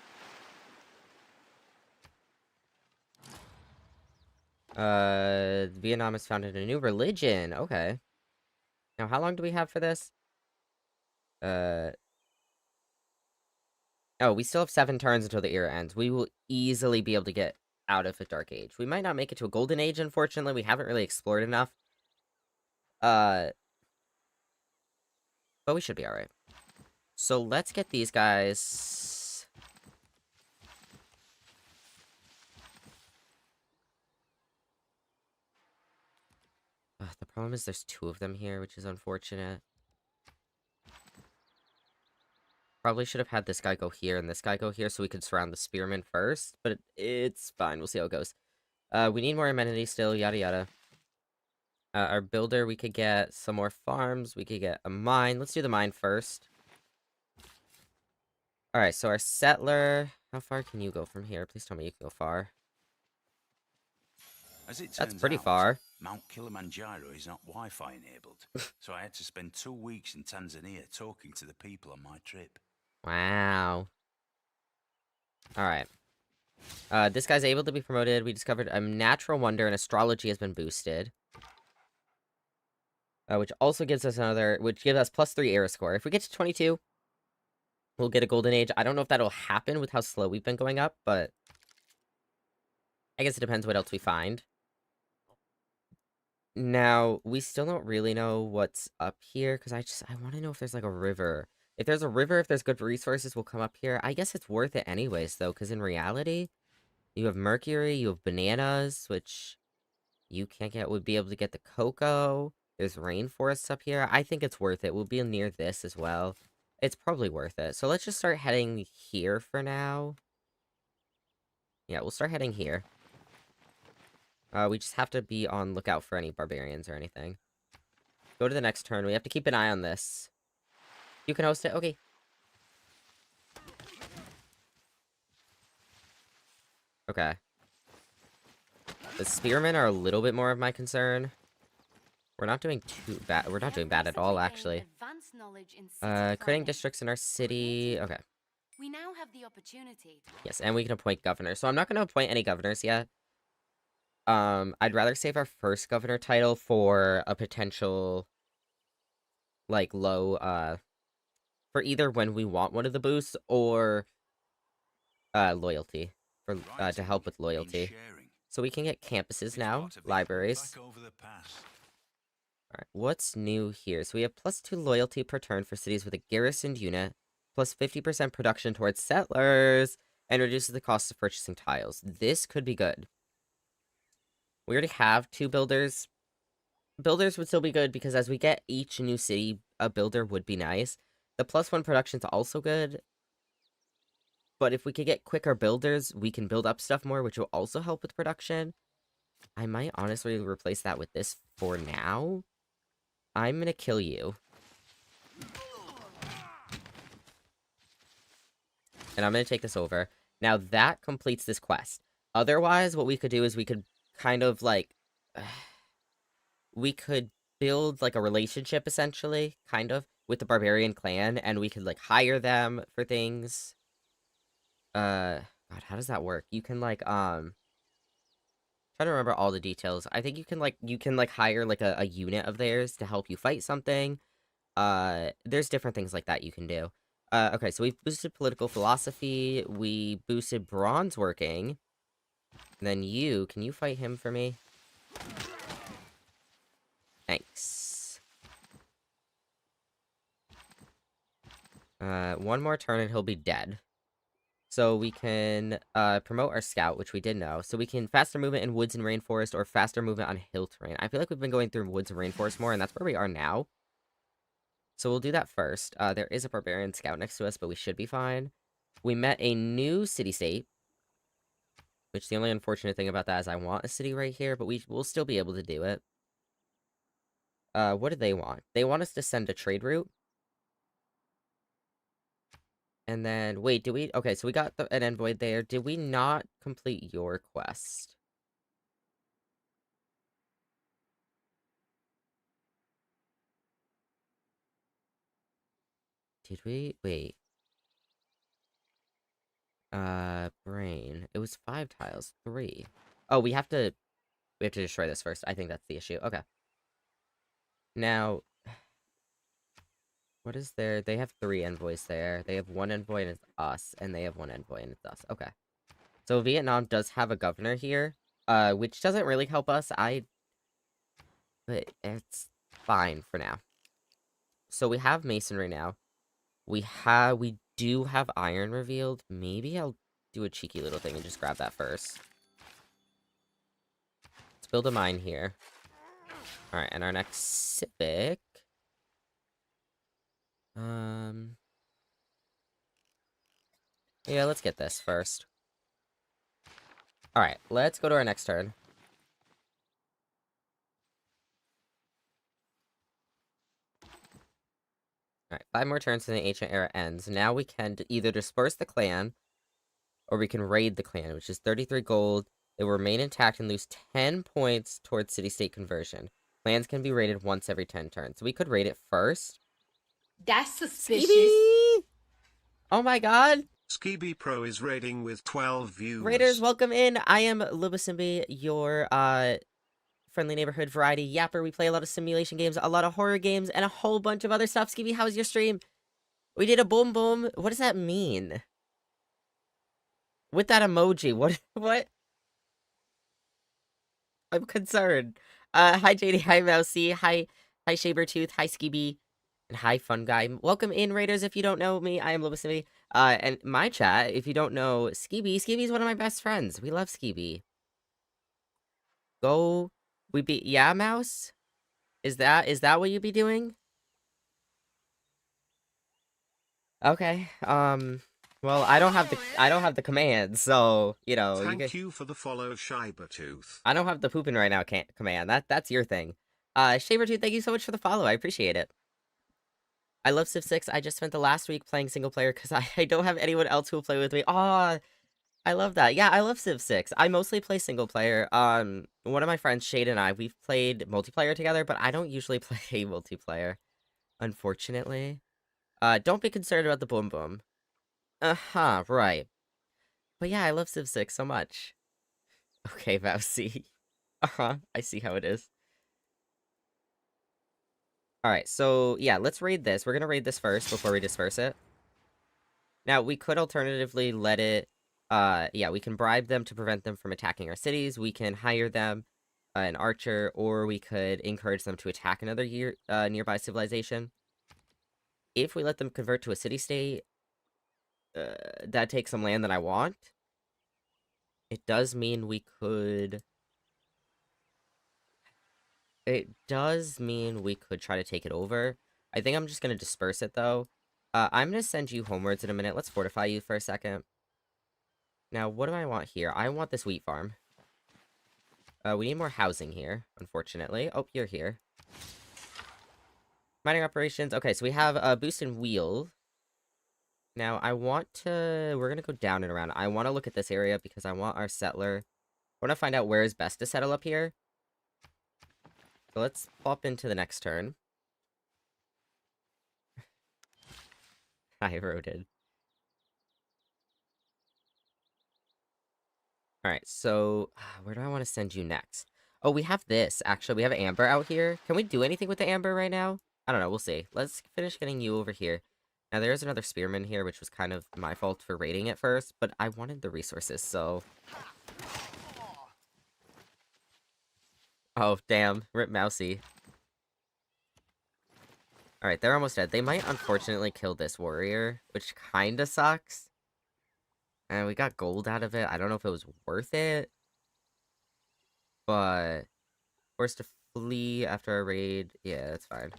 Vietnam has founded a new religion. Okay. Now, how long do we have for this? Oh, we still have 7 turns until the era ends. We will easily be able to get out of a Dark Age. We might not make it to a Golden Age, unfortunately. We haven't really explored enough. But we should be alright. So let's get these guys... the problem is there's 2 of them here, which is unfortunate. Probably should have had this guy go here and this guy go here so we could surround the spearmen first. But it's fine. We'll see how it goes. We need more amenities still, yada yada. Our builder, we could get some more farms. We could get a mine. Let's do the mine first. Alright, so our settler... How far can you go from here? Please tell me you can go far. As it That's turns pretty out, far. Mount Kilimanjaro is not Wi-Fi enabled, so I had to spend 2 weeks in Tanzania talking to the people on my trip. Wow. Alright. This guy's able to be promoted. We discovered a natural wonder and astrology has been boosted. Which also gives us which gives us +3 era score. If we get to 22, we'll get a golden age. I don't know if that'll happen with how slow we've been going up, but I guess it depends what else we find. Now, we still don't really know what's up here, because I want to know if there's, like, a river. If there's a river, if there's good resources, we'll come up here. I guess it's worth it anyways, though, because in reality, you have Mercury, you have bananas, which you can't get, would be able to get the cocoa. There's rainforests up here. I think it's worth it. We'll be near this as well. It's probably worth it. So let's just start heading here for now. Yeah, we'll start heading here. We just have to be on lookout for any barbarians or anything. Go to the next turn. We have to keep an eye on this. You can host it? Okay. Okay. The spearmen are a little bit more of my concern. We're not doing too bad. We're not doing bad at all, actually. Creating districts in our city. Okay. We now have the opportunity. Yes, and we can appoint governors. So I'm not going to appoint any governors yet. I'd rather save our first governor title for a potential, like, low, for either when we want one of the boosts or, loyalty. For, to help with loyalty. So we can get campuses now, libraries. Alright, what's new here? So we have +2 loyalty per turn for cities with a garrisoned unit, plus 50% production towards settlers, and reduces the cost of purchasing tiles. This could be good. We already have 2 builders. Builders would still be good, because as we get each new city, a builder would be nice. The +1 production's also good. But if we could get quicker builders, we can build up stuff more, which will also help with production. I might honestly replace that with this for now. I'm gonna kill you. And I'm gonna take this over. Now that completes this quest. Otherwise, what we could do is we could kind of like... we could build like a relationship, essentially, kind of, with the barbarian clan, and we could like hire them for things. God, how does that work? You can like, try to remember all the details. I think you can like hire like a unit of theirs to help you fight something. There's different things like that you can do. Okay, so we've boosted political philosophy, we boosted bronze working. And then can you fight him for me? Thanks. One more turn and he'll be dead. So we can promote our scout, which we did know. So we can faster movement in woods and rainforest, or faster movement on hill terrain. I feel like we've been going through woods and rainforest more, and that's where we are now. So we'll do that first. There is a barbarian scout next to us, but we should be fine. We met a new city-state, which the only unfortunate thing about that is I want a city right here, but we'll still be able to do it. What do they want? They want us to send a trade route. And then, wait, did we... Okay, so we got an envoy there. Did we not complete your quest? Did we? Wait. Brain. It was 5 tiles. 3. Oh, we have to destroy this first. I think that's the issue. Okay. Now, what is there? They have 3 envoys there. They have 1 envoy and it's us, and they have 1 envoy and it's us. Okay. So Vietnam does have a governor here, which doesn't really help us. But it's fine for now. So we have masonry now. We do have iron revealed. Maybe I'll do a cheeky little thing and just grab that first. Let's build a mine here. Alright, and our next civic... Yeah, let's get this first. Alright, let's go to our next turn. Alright, 5 more turns and the ancient era ends. Now we can either disperse the clan, or we can raid the clan, which is 33 gold. They will remain intact and lose 10 points towards city-state conversion. Clans can be raided once every 10 turns. So we could raid it first. That's suspicious. Skibby! Oh my god! Skibby Pro is raiding with 12 views. Raiders, welcome in. I am Lobo, your friendly neighborhood variety yapper. We play a lot of simulation games, a lot of horror games, and a whole bunch of other stuff. Skibby, how's your stream? We did a boom boom. What does that mean? With that emoji, what? I'm concerned. Hi JD, hi Mousy, hi Sabertooth, hi Skibby, and hi Fun Guy. Welcome in, Raiders. If you don't know me, I am Lobo. And my chat, if you don't know Skibby's one of my best friends. We love Skibby. Yeah, Mouse? Is that what you be doing? Okay, well, I don't have the command, so, you know, Thank you for the follow, Sabertooth. I don't have the pooping right now command. That's your thing. Sabertooth, thank you so much for the follow. I appreciate it. I love Civ 6. I just spent the last week playing single player because I don't have anyone else who will play with me. Aw, I love that. Yeah, I love Civ 6. I mostly play single player. One of my friends, Shade, and I, we've played multiplayer together, but I don't usually play multiplayer, unfortunately. Don't be concerned about the boom boom. Uh-huh, right. But yeah, I love Civ 6 so much. Okay, Mousy. Uh-huh, I see how it is. Alright, so, yeah, let's raid this. We're gonna raid this first before we disperse it. Now, we could alternatively let it... yeah, we can bribe them to prevent them from attacking our cities. We can hire them, an archer, or we could encourage them to attack another nearby civilization. If we let them convert to a city-state, that takes some land that I want. It does mean we could... It does mean we could try to take it over. I think I'm just going to disperse it, though. I'm going to send you homewards in a minute. Let's fortify you for a second. Now, what do I want here? I want this wheat farm. We need more housing here, unfortunately. Oh, you're here. Mining operations. Okay, so we have a boost in wheel. Now, I want to... We're going to go down and around. I want to look at this area because I want our settler... I want to find out where is best to settle up here. So let's pop into the next turn. I wrote it. Alright, so... Where do I want to send you next? Oh, we have this, actually. We have amber out here. Can we do anything with the amber right now? I don't know, we'll see. Let's finish getting you over here. Now, there's another spearman here, which was kind of my fault for raiding it first, but I wanted the resources, so... Oh, damn. Rip Mousy. Alright, they're almost dead. They might unfortunately kill this warrior, which kinda sucks. And we got gold out of it. I don't know if it was worth it. But... Forced to flee after a raid. Yeah, that's fine.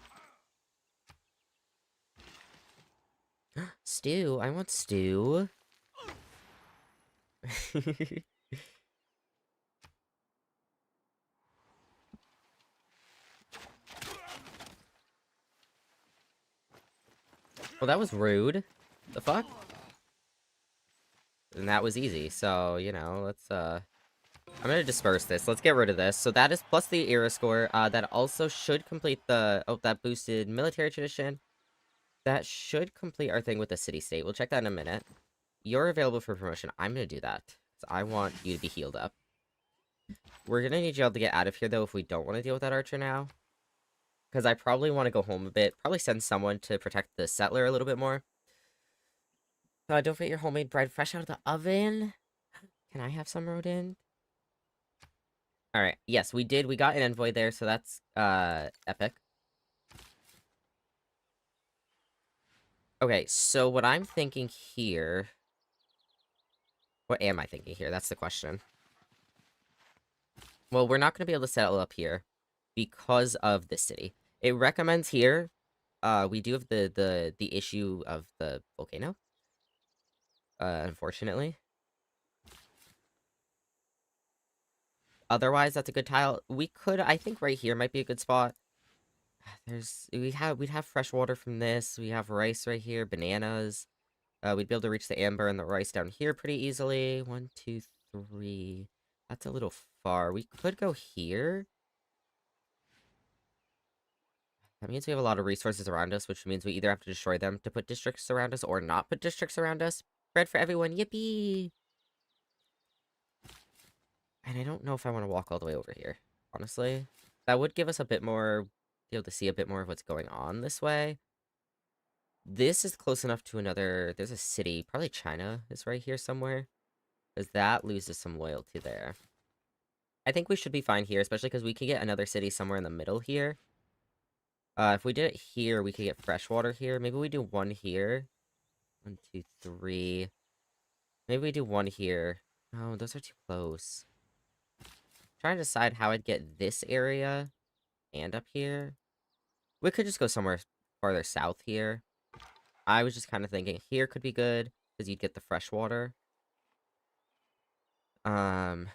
Stew. I want stew. Well, that was rude. The fuck? And that was easy, so, you know, let's, I'm gonna disperse this. Let's get rid of this. So that is plus the era score. That also should complete the... Oh, that boosted military tradition. That should complete our thing with the city-state. We'll check that in a minute. You're available for promotion. I'm gonna do that. So I want you to be healed up. We're gonna need you all to get out of here, though, if we don't want to deal with that archer now. Because I probably want to go home a bit. Probably send someone to protect the settler a little bit more. Don't forget your homemade bread fresh out of the oven. Can I have some rodent? Alright, yes, we did. We got an envoy there, so that's, epic. Okay, so what I'm thinking here... What am I thinking here? That's the question. Well, we're not going to be able to settle up here because of this city. It recommends here, we do have the issue of the volcano. Unfortunately. Otherwise, that's a good tile. We could, I think right here might be a good spot. we'd have fresh water from this. We have rice right here, bananas. We'd be able to reach the amber and the rice down here pretty easily. 1, 2, 3. That's a little far. We could go here. That means we have a lot of resources around us, which means we either have to destroy them to put districts around us or not put districts around us. Bread for everyone, yippee! And I don't know if I want to walk all the way over here, honestly. That would give us a bit more, be able to see a bit more of what's going on this way. This is close enough to another, there's a city, probably China is right here somewhere. Because that loses some loyalty there. I think we should be fine here, especially because we could get another city somewhere in the middle here. If we did it here, we could get fresh water here. Maybe we do one here. 1, 2, 3. Maybe we do one here. Oh, those are too close. Trying to decide how I'd get this area and up here. We could just go somewhere farther south here. I was just kind of thinking here could be good because you'd get the fresh water. Hmm.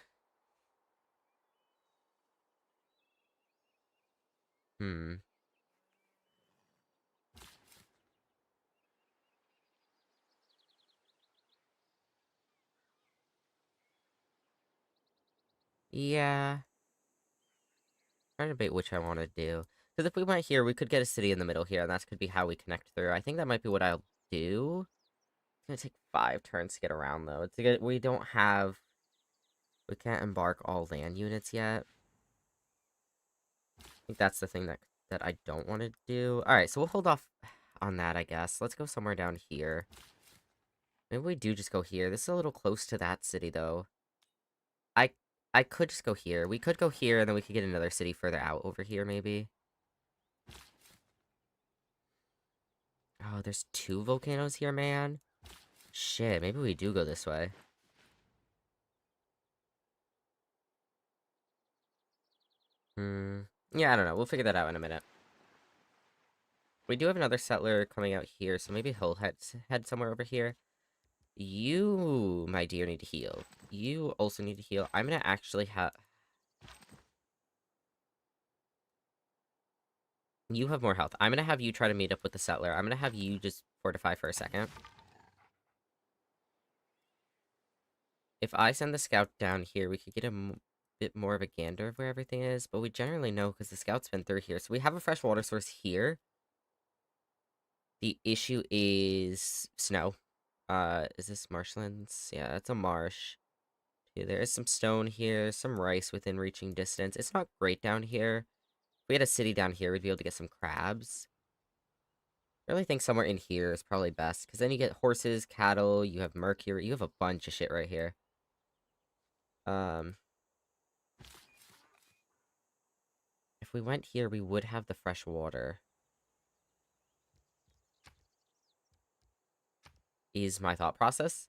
Yeah. Trying to debate which I want to do. Because if we went here, we could get a city in the middle here, and that could be how we connect through. I think that might be what I'll do. It's gonna take 5 turns to get around, though. It's good. We don't have... We can't embark all land units yet. I think that's the thing that I don't want to do. Alright, so we'll hold off on that, I guess. Let's go somewhere down here. Maybe we do just go here. This is a little close to that city, though. I could just go here. We could go here, and then we could get another city further out over here, maybe. Oh, there's 2 volcanoes here, man. Shit, maybe we do go this way. Yeah, I don't know. We'll figure that out in a minute. We do have another settler coming out here, so maybe he'll head somewhere over here. You, my dear, need to heal. You also need to heal. I'm gonna actually have... You have more health. I'm gonna have you try to meet up with the settler. I'm gonna have you just fortify for a second. If I send the scout down here, we could get a bit more of a gander of where everything is, but we generally know because the scout's been through here. So we have a fresh water source here. The issue is snow. Is this marshlands? Yeah, it's a marsh. Yeah, there is some stone here, some rice within reaching distance. It's not great down here. If we had a city down here, we'd be able to get some crabs. I really think somewhere in here is probably best, because then you get horses, cattle, you have mercury, you have a bunch of shit right here. If we went here, we would have the fresh water. Is my thought process.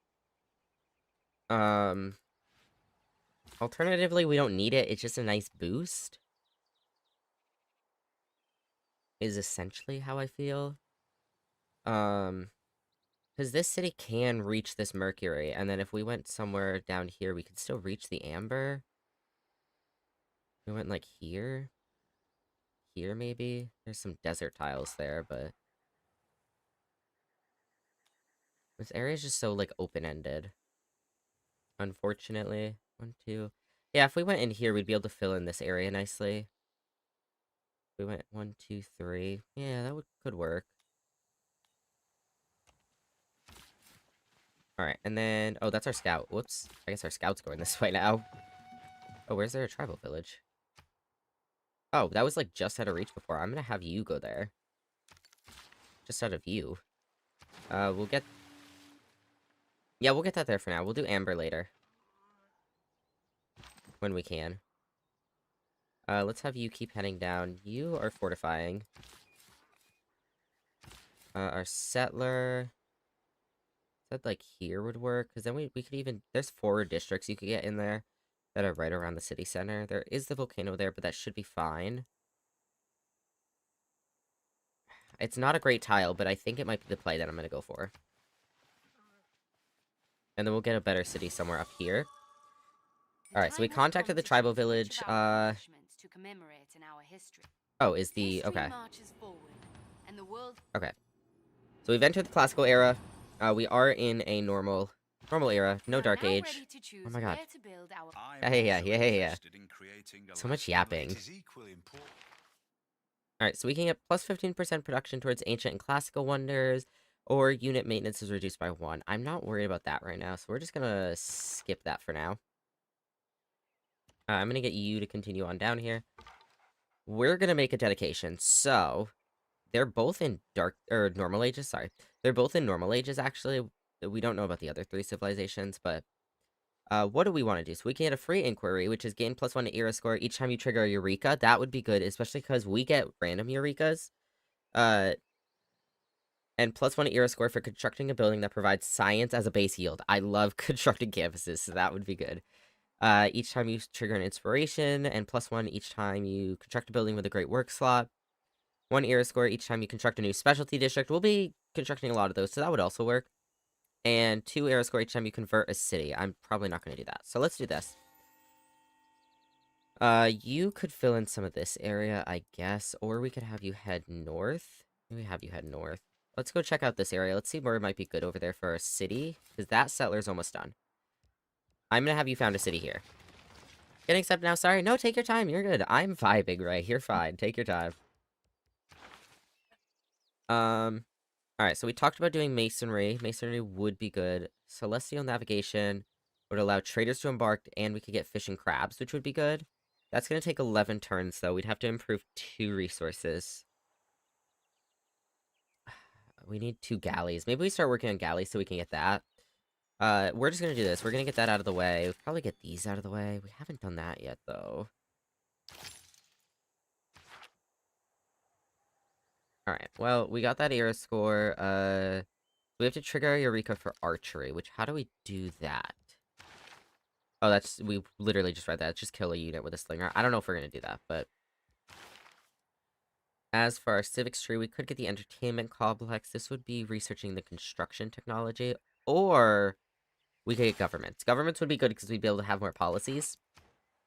Alternatively, we don't need it. It's just a nice boost. Is essentially how I feel. Because this city can reach this mercury, and then if we went somewhere down here, we could still reach the amber. We went, like, here? Here, maybe? There's some desert tiles there, but... This area is just so, like, open-ended. Unfortunately. 1, 2... Yeah, if we went in here, we'd be able to fill in this area nicely. We went 1, 2, 3. Yeah, that could work. Alright, and then... Oh, that's our scout. Whoops. I guess our scout's going this way now. Oh, where's there a tribal village? Oh, that was, like, just out of reach before. I'm gonna have you go there. Just out of view. We'll get... Yeah, we'll get that there for now. We'll do amber later. When we can. Let's have you keep heading down. You are fortifying. Our settler... Said, like, here would work, because then we could even... There's 4 districts you could get in there that are right around the city center. There is the volcano there, but that should be fine. It's not a great tile, but I think it might be the play that I'm gonna go for. And then we'll get a better city somewhere up here. Alright, so we contacted the tribal village, To commemorate in our history. Oh, is the... History Okay. marches forward, and the world. Okay. So we've entered the classical era. We are in a normal era. No We are Dark now Age. ready to choose Oh my god. where to build our. I'm Yeah. also interested in creating a So much lasting yapping. It is equally important. Alright, so we can get plus 15% production towards ancient and classical wonders, or unit maintenance is reduced by 1. I'm not worried about that right now, so we're just gonna skip that for now. I'm gonna get you to continue on down here. We're gonna make a dedication, so... They're both in normal ages, sorry. They're both in normal ages, actually. We don't know about the other 3 civilizations, but... what do we want to do? So we can get a free inquiry, which is gain +1 to era score each time you trigger a Eureka. That would be good, especially because we get random Eurekas. And +1 to era score for constructing a building that provides science as a base yield. I love constructing campuses, so that would be good. Each time you trigger an inspiration, and +1 each time you construct a building with a great work slot. 1 era score each time you construct a new specialty district. We'll be constructing a lot of those, so that would also work. And 2 era score each time you convert a city. I'm probably not going to do that, so let's do this. You could fill in some of this area, I guess, or we could have you head north. Maybe have you head north. Let's go check out this area. Let's see where it might be good over there for a city, because that settler's almost done. I'm gonna have you found a city here. Getting accepted now, sorry. No, take your time, you're good. I'm vibing, right? You're fine, take your time. Alright, so we talked about doing masonry. Masonry would be good. Celestial navigation would allow traders to embark, and we could get fish and crabs, which would be good. That's gonna take 11 turns, though. We'd have to improve 2 resources. We need 2 galleys. Maybe we start working on galleys so we can get that. We're just gonna do this. We're gonna get that out of the way. We'll probably get these out of the way. We haven't done that yet, though. Alright, well, we got that era score. We have to trigger a Eureka for archery, which, how do we do that? Oh, we literally just read that. It's just kill a unit with a slinger. I don't know if we're gonna do that, but... As for our civics tree, we could get the entertainment complex. This would be researching the construction technology, or we could get governments. Governments would be good because we'd be able to have more policies.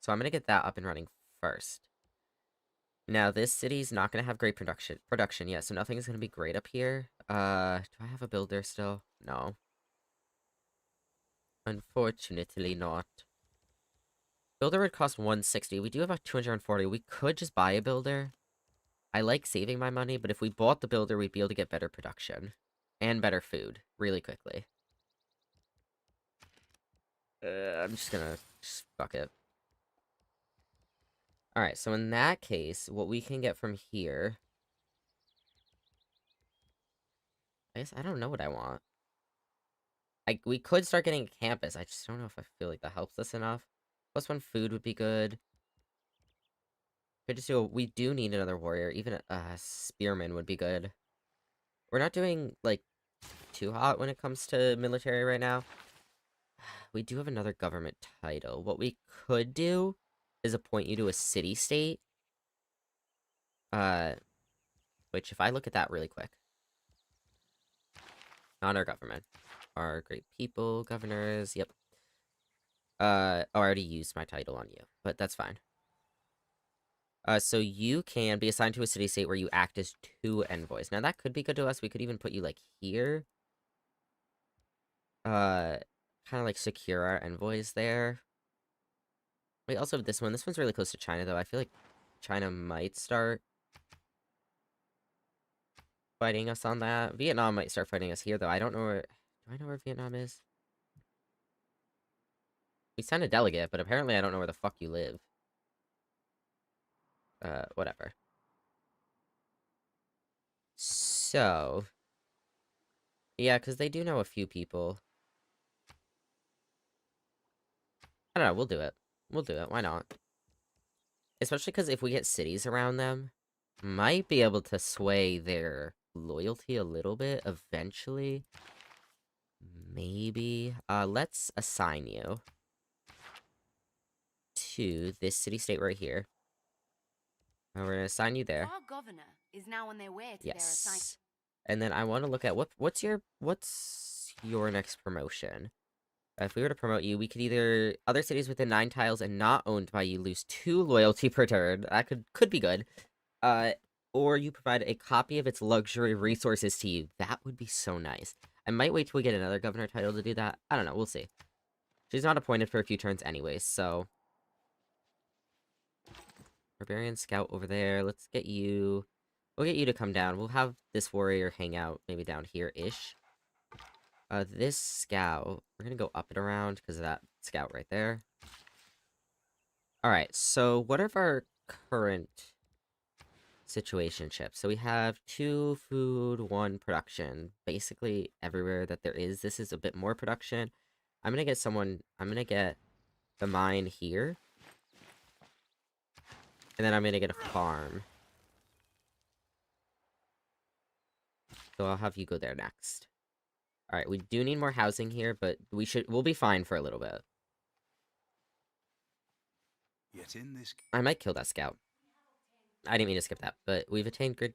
So I'm gonna get that up and running first. Now, this city's not gonna have great production yet, so nothing's gonna be great up here. Do I have a builder still? No. Unfortunately not. Builder would cost 160. We do have about 240. We could just buy a builder. I like saving my money, but if we bought the builder, we'd be able to get better production. And better food, really quickly. I'm just gonna... fuck it. Alright, so in that case, what we can get from here... I guess I don't know what I want. We could start getting a campus. I just don't know if I feel like that helps us enough. +1 food would be good. Could just do we do need another warrior. Even a spearman would be good. We're not doing, like, too hot when it comes to military right now. We do have another government title. What we could do is appoint you to a city-state. Which, if I look at that really quick. Not our government. Our great people, governors, yep. I already used my title on you, but that's fine. So you can be assigned to a city-state where you act as 2 envoys. Now, that could be good to us. We could even put you, like, here. Kind of, like, secure our envoys there. We also have this one. This one's really close to China, though. I feel like China might start fighting us on that. Vietnam might start fighting us here, though. I don't know where... Do I know where Vietnam is? We sent a delegate, but apparently I don't know where the fuck you live. Whatever. So... Yeah, because they do know a few people. I don't know, we'll do it. We'll do it, why not? Especially because if we get cities around them, might be able to sway their loyalty a little bit eventually. Maybe. Let's assign you to this city-state right here. And we're gonna assign you there. Our governor is now on their way to their assignment. Yes. And then I want to look at what's your next promotion? If we were to promote you, we could either other cities within 9 tiles and not owned by you lose 2 loyalty per turn. That could be good. Or you provide a copy of its luxury resources to you. That would be so nice. I might wait till we get another governor title to do that. I don't know, we'll see. She's not appointed for a few turns anyways, so... Barbarian Scout over there. Let's get you... We'll get you to come down. We'll have this warrior hang out maybe down here-ish. This scout... We're gonna go up and around because of that scout right there. Alright, so what are our current situationships? So we have 2 food, 1 production. Basically everywhere that there is. This is a bit more production. I'm gonna get the mine here. And then I'm gonna get a farm. So I'll have you go there next. Alright, we do need more housing here, but we'll be fine for a little bit. Yet in this I might kill that scout. I didn't mean to skip that, but we've attained good...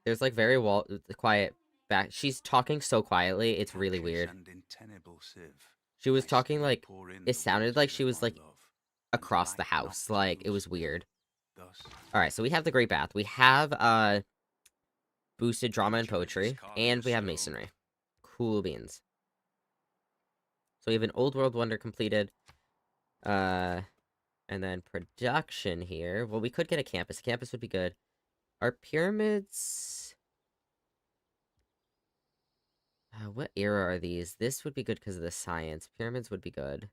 There's like very quiet back. She's talking so quietly, it's really weird. She was talking like, it sounded like she was like across the house. Like, it was weird. Alright, so we have the Great Bath. We have, boosted drama and poetry, and we have masonry. Cool beans. So we have an Old World Wonder completed. And then production here. Well, we could get a campus. A campus would be good. Our pyramids... what era are these? This would be good because of the science. Pyramids would be good.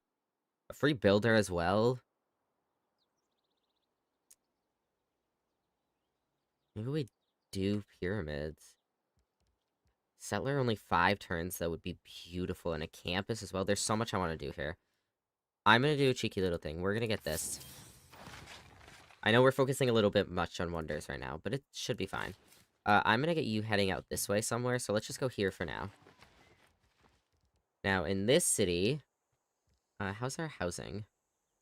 A free builder as well. Maybe we do pyramids. Settler only 5 turns. That would be beautiful. And a campus as well. There's so much I want to do here. I'm going to do a cheeky little thing. We're going to get this. I know we're focusing a little bit much on wonders right now, but it should be fine. I'm going to get you heading out this way somewhere, so let's just go here for now. Now, in this city... how's our housing?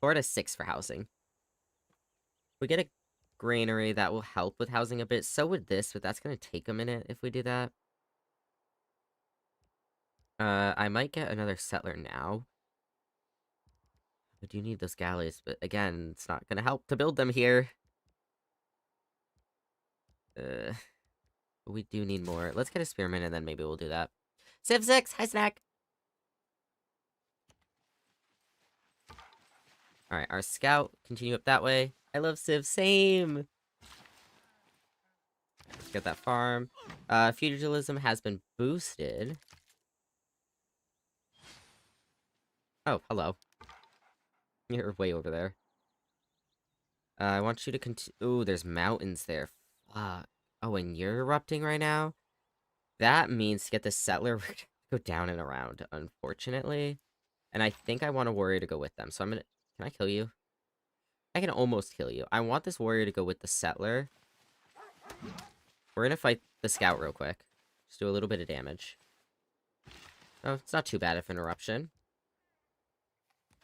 4 out of 6 for housing. If we get a granary, that will help with housing a bit. So would this, but that's going to take a minute if we do that. I might get another settler now. I do need those galleys, but again, it's not gonna help to build them here. We do need more. Let's get a spearman, and then maybe we'll do that. Civ 6! Hi, Snack! Alright, our scout. Continue up that way. I love Civ. Same! Let's get that farm. Feudalism has been boosted. Oh, hello. You're way over there. I want you to continue. Ooh, there's mountains there. Fuck. Oh, and you're erupting right now? That means to get the settler, we're gonna go down and around, unfortunately. And I think I want a warrior to go with them. So I'm gonna... Can I kill you? I can almost kill you. I want this warrior to go with the settler. We're gonna fight the scout real quick. Just do a little bit of damage. Oh, it's not too bad of an eruption.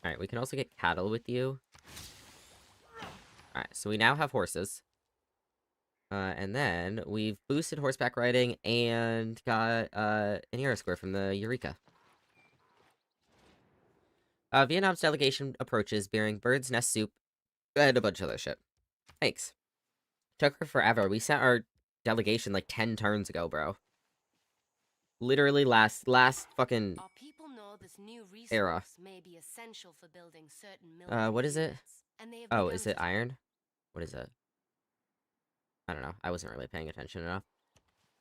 Alright, we can also get cattle with you. Alright, so we now have horses. And then we've boosted horseback riding and got an era square from the Eureka. Vietnam's delegation approaches bearing bird's nest soup and a bunch of other shit. Thanks. Took her forever. We sent our delegation like 10 turns ago, bro. Literally last fucking Our people know this new era. resource may be essential for building certain military What is it? units, and they have Oh, begun is it to iron? What is it? I don't know. I wasn't really paying attention enough.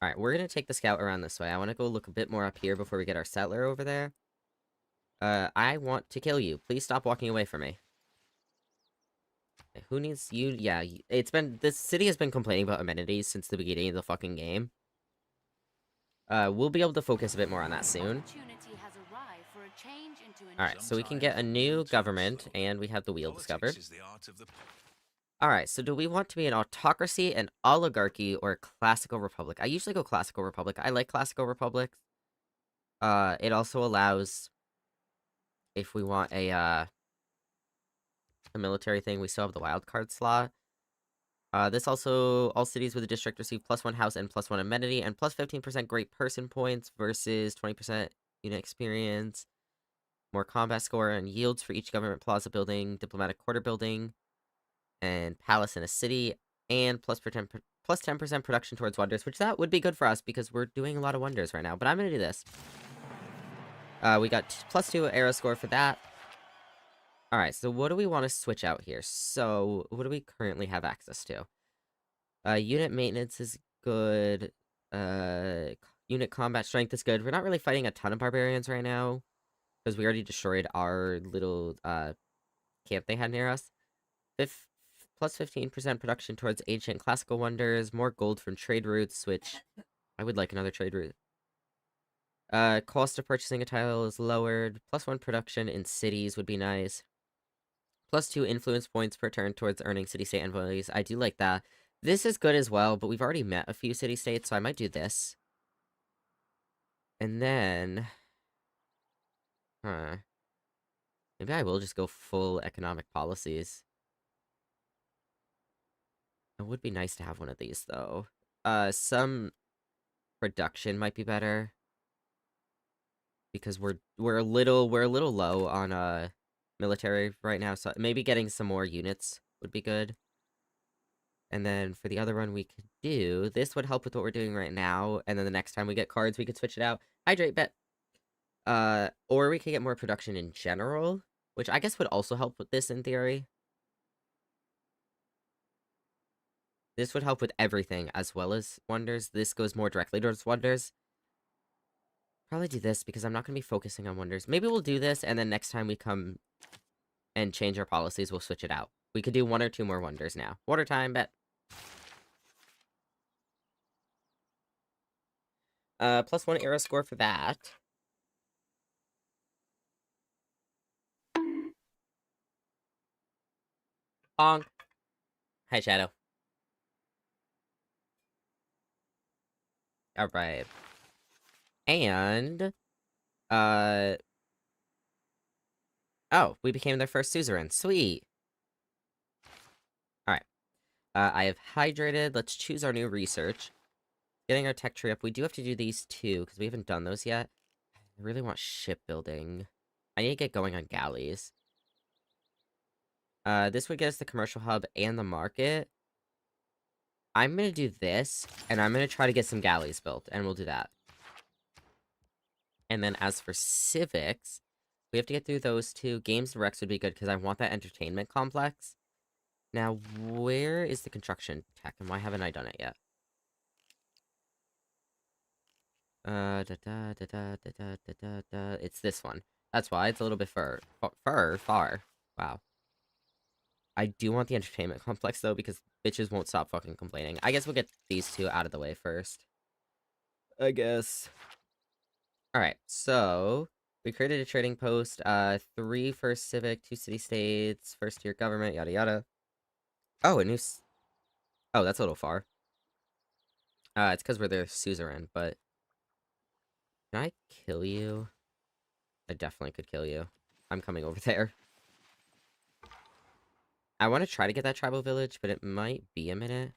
Alright, we're gonna take the scout around this way. I want to go look a bit more up here before we get our settler over there. I want to kill you. Please stop walking away from me. Okay, who needs you? Yeah, this city has been complaining about amenities since the beginning of the fucking game. We'll be able to focus a bit more on that soon. opportunity has arrived for a change into a Alright, so we can get a new government, and we have the wheel discovered. Alright, so do we want to be an autocracy, an oligarchy, or a classical republic? I usually go classical republic. I like classical republics. It also allows, if we want a military thing, we still have the wildcard slot. This also, all cities with a district receive +1 house and +1 amenity, and plus 15% great person points versus 20% unit experience. More combat score and yields for each government plaza building, diplomatic quarter building. and palace in a city, and plus 10% production towards wonders, which that would be good for us because we're doing a lot of wonders right now. But I'm gonna do this. We got +2 arrow score for that. Alright, so what do we want to switch out here? So, what do we currently have access to? Unit maintenance is good. Unit combat strength is good. We're not really fighting a ton of barbarians right now, because we already destroyed our little, camp they had near us. Plus 15% production towards ancient classical wonders, more gold from trade routes, which I would like another trade route. Cost of purchasing a tile is lowered. +1 production in cities would be nice. +2 influence points per turn towards earning city-state envoys. I do like that. This is good as well, but we've already met a few city-states, so I might do this. And then... maybe I will just go full economic policies. It would be nice to have one of these, though. Some production might be better. Because we're a little low on military right now, so maybe getting some more units would be good. And then for the other one we could do, this would help with what we're doing right now, and then the next time we get cards we could switch it out. Hydrate bet. Or we could get more production in general, which I guess would also help with this in theory. This would help with everything as well as wonders. This goes more directly towards wonders. Probably do this because I'm not going to be focusing on wonders. Maybe we'll do this, and then next time we come and change our policies, we'll switch it out. We could do 1 or 2 more wonders now. Water time, bet. +1 arrow score for that. Bonk. Hi, Shadow. Alright. And... oh, we became their first suzerain. Sweet! Alright. I have hydrated. Let's choose our new research. Getting our tech tree up. We do have to do these 2, because we haven't done those yet. I really want shipbuilding. I need to get going on galleys. This would get us the commercial hub and the market. I'm gonna do this, and I'm gonna try to get some galleys built, and we'll do that. And then as for civics, we have to get through those 2. Games and Rex would be good, because I want that entertainment complex. Now, where is the construction tech, and why haven't I done it yet? It's this one. That's why, it's a little bit far. Wow. I do want the entertainment complex, though, because bitches won't stop fucking complaining. I guess we'll get these 2 out of the way first. I guess. Alright, so... we created a trading post, 3 first civic, 2 city-states, first tier government, yada yada. Oh, a new oh, that's a little far. It's because we're their suzerain, but... can I kill you? I definitely could kill you. I'm coming over there. I want to try to get that tribal village, but it might be a minute.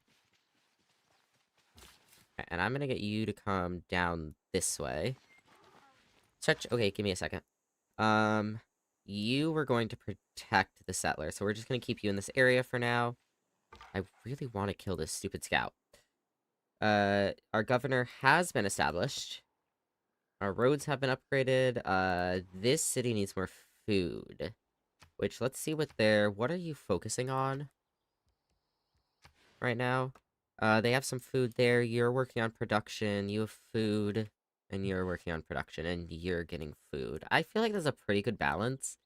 And I'm gonna get you to come down this way. Okay, give me a second. You were going to protect the settler, so we're just gonna keep you in this area for now. I really want to kill this stupid scout. Our governor has been established. Our roads have been upgraded. This city needs more food. Which, let's see what what are you focusing on right now? They have some food there. You're working on production. You have food. And you're working on production. And you're getting food. I feel like there's a pretty good balance.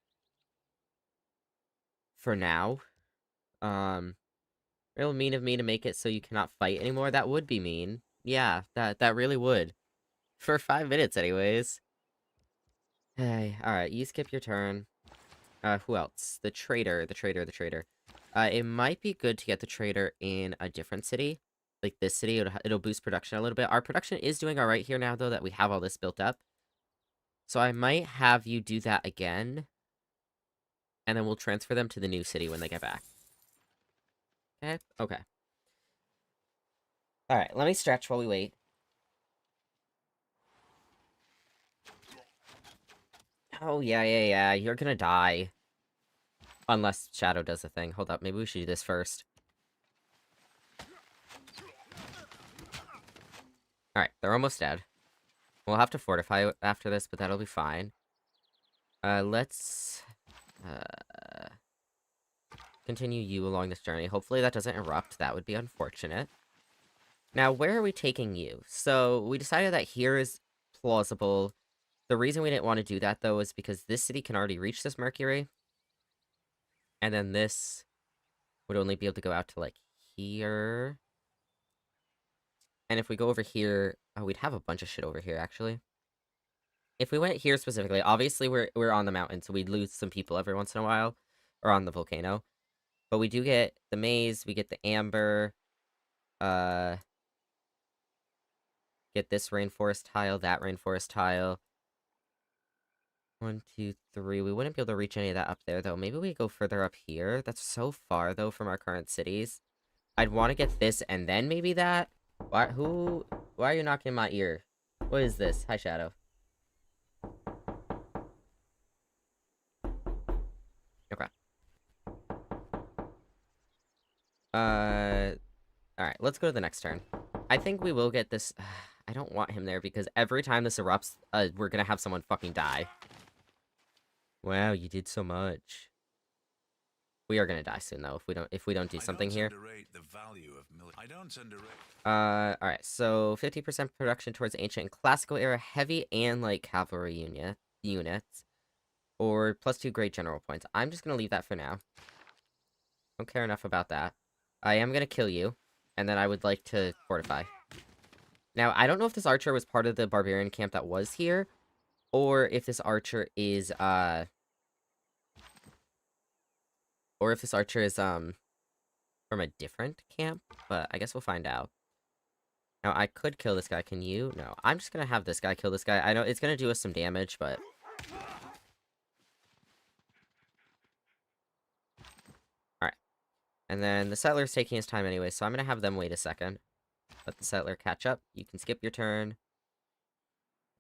For now. Real mean of me to make it so you cannot fight anymore. That would be mean. Yeah, that really would. For 5 minutes, anyways. Hey, alright, you skip your turn. Who else? The trader. It might be good to get the trader in a different city. Like this city, it'll boost production a little bit. Our production is doing alright here now, though, that we have all this built up. So I might have you do that again. And then we'll transfer them to the new city when they get back. Okay? Okay. Alright, let me stretch while we wait. Oh, yeah, you're gonna die. Unless Shadow does a thing. Hold up, maybe we should do this first. Alright, they're almost dead. We'll have to fortify after this, but that'll be fine. Let's... continue you along this journey. Hopefully that doesn't erupt. That would be unfortunate. Now, where are we taking you? So, we decided that here is plausible. The reason we didn't want to do that, though, is because this city can already reach this Mercury. And then this would only be able to go out to, like, here. And if we go over here... Oh, we'd have a bunch of shit over here, actually. If we went here specifically, obviously we're on the mountain, so we'd lose some people every once in a while. Or on the volcano. But we do get the maze, we get the amber, get this rainforest tile, that rainforest tile. 1, 2, 3. We wouldn't be able to reach any of that up there, though. Maybe we go further up here. That's so far, though, from our current cities. I'd want to get this and then maybe that. Why are you knocking in my ear? What is this? Hi, Shadow. Okay. Alright, let's go to the next turn. I think we will get this... I don't want him there, because every time this erupts, we're gonna have someone fucking die. Wow, you did so much. We are gonna die soon, though, if we don't do something here. Alright, so 50% production towards ancient and classical era, heavy and light cavalry units. Or +2 great general points. I'm just gonna leave that for now. Don't care enough about that. I am gonna kill you, and then I would like to fortify. Now, I don't know if this archer was part of the barbarian camp that was here, or if this archer is, from a different camp, but I guess we'll find out. Now, I could kill this guy. Can you? No. I'm just gonna have this guy kill this guy. I know it's gonna do us some damage, but... And then the settler's taking his time anyway, so I'm gonna have them wait a second. Let the settler catch up. You can skip your turn.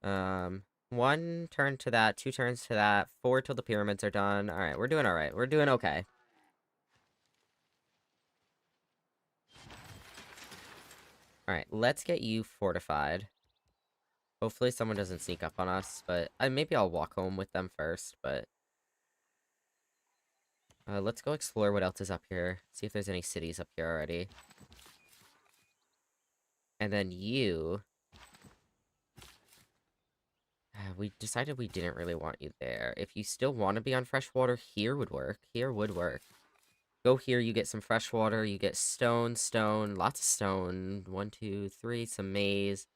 1 turn to that, 2 turns to that, 4 till the pyramids are done. Alright, we're doing alright. We're doing okay. Alright, let's get you fortified. Hopefully someone doesn't sneak up on us, but maybe I'll walk home with them first, but... let's go explore what else is up here. See if there's any cities up here already. And then you... we decided we didn't really want you there. If you still want to be on freshwater, here would work. Here would work. Go here, you get some freshwater, you get stone, lots of stone. 1, 2, 3, some maize.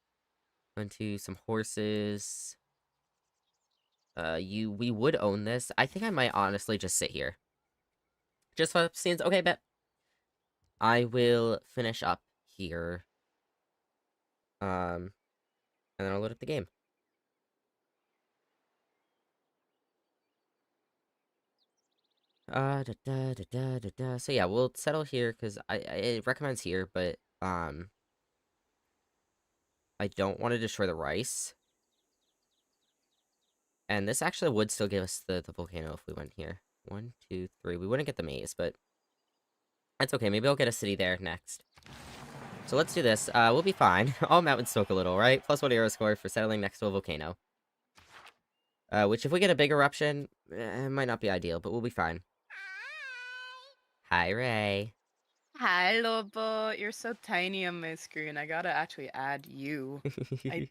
1, 2, some horses. We would own this. I think I might honestly just sit here. Just for scenes. Okay, bet. I will finish up here. And then I'll load up the game. So yeah, we'll settle here, because it recommends here, but, I don't want to destroy the rice. And this actually would still give us the volcano if we went here. 1, 2, 3. We wouldn't get the maze, but that's okay. Maybe I'll get a city there next. So let's do this. We'll be fine. All mountains soak a little, right? +1 arrow score for settling next to a volcano. Which, if we get a big eruption, it might not be ideal, but we'll be fine. Hi, Ray. Hi, Lobo. You're so tiny on my screen. I gotta actually add you. I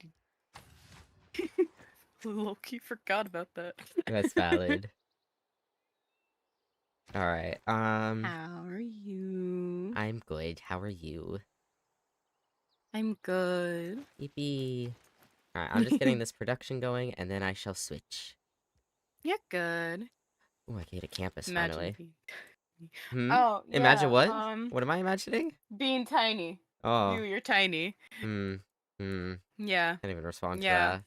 low-key forgot about that. That's valid. Alright, How are you? I'm good. How are you? I'm good. Yippee. Alright, I'm just getting this production going, and then I shall switch. You're good. Ooh, I can get a campus, Imagine finally. being... Oh, yeah. Imagine what? What am I imagining? Being tiny. Oh. You're tiny. Can't Yeah. even respond to Yeah.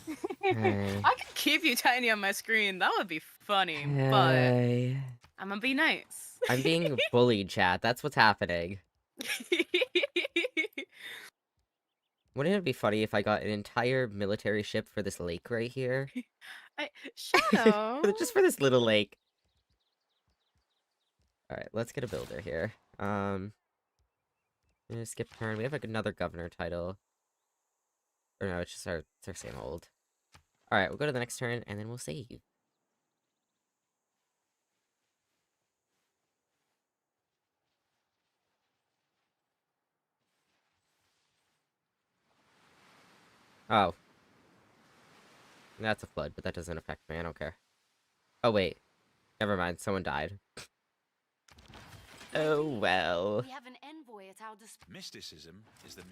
that. Hey. I could keep you tiny on my screen. That would be funny, but I'm gonna be nice. I'm being bullied, chat. That's what's happening. Wouldn't it be funny if I got an entire military ship for this lake right here? Shadow. Just for this little lake. Alright, let's get a builder here. Skip turn. We have another governor title. Or no, it's our same old. Alright, we'll go to the next turn, and then we'll save. Oh. That's a flood, but that doesn't affect me. I don't care. Oh, wait. Never mind. Someone died. Oh, well. We have an envoy at our Mysticism is the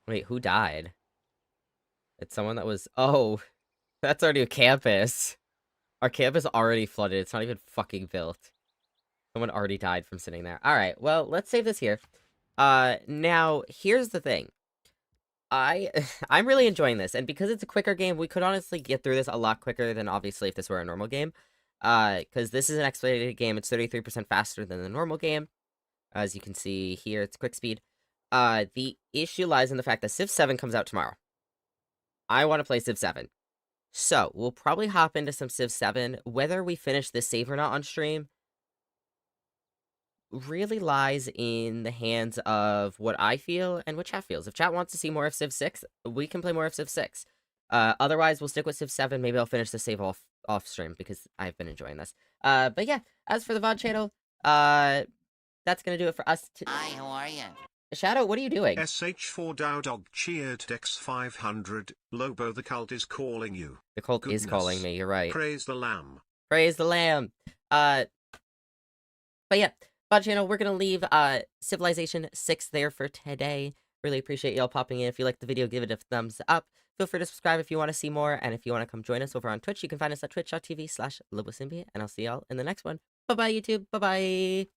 Wait, who died? It's someone that was... Oh, that's our new campus. Our campus already flooded. It's not even fucking built. Someone already died from sitting there. Alright, well, let's save this here. Now, here's the thing. I'm really enjoying this, and because it's a quicker game, we could honestly get through this a lot quicker than, obviously, if this were a normal game. Because this is an expedited game, it's 33% faster than the normal game. As you can see here, it's quick speed. The issue lies in the fact that Civ VII comes out tomorrow. I want to play Civ VII. So, we'll probably hop into some Civ VII. Whether we finish this save or not on stream really lies in the hands of what I feel and what chat feels. If chat wants to see more of Civ 6, we can play more of Civ 6. Otherwise, we'll stick with Civ 7. Maybe I'll finish the save off stream because I've been enjoying this. But yeah, as for the VOD channel, that's gonna do it for us. Hi, how are you? Shadow, what are you doing? SH4 Dowdog cheered X500. Lobo, the cult is calling you. The cult is calling me, you're right. Praise the lamb. Praise the lamb. But yeah, VOD channel, we're gonna leave Civilization 6 there for today. Really appreciate y'all popping in. If you liked the video, give it a thumbs up. Feel free to subscribe if you want to see more, and if you want to come join us over on Twitch, you can find us at twitch.tv/LoboSymbiont, and I'll see y'all in the next one. Bye-bye, YouTube. Bye-bye.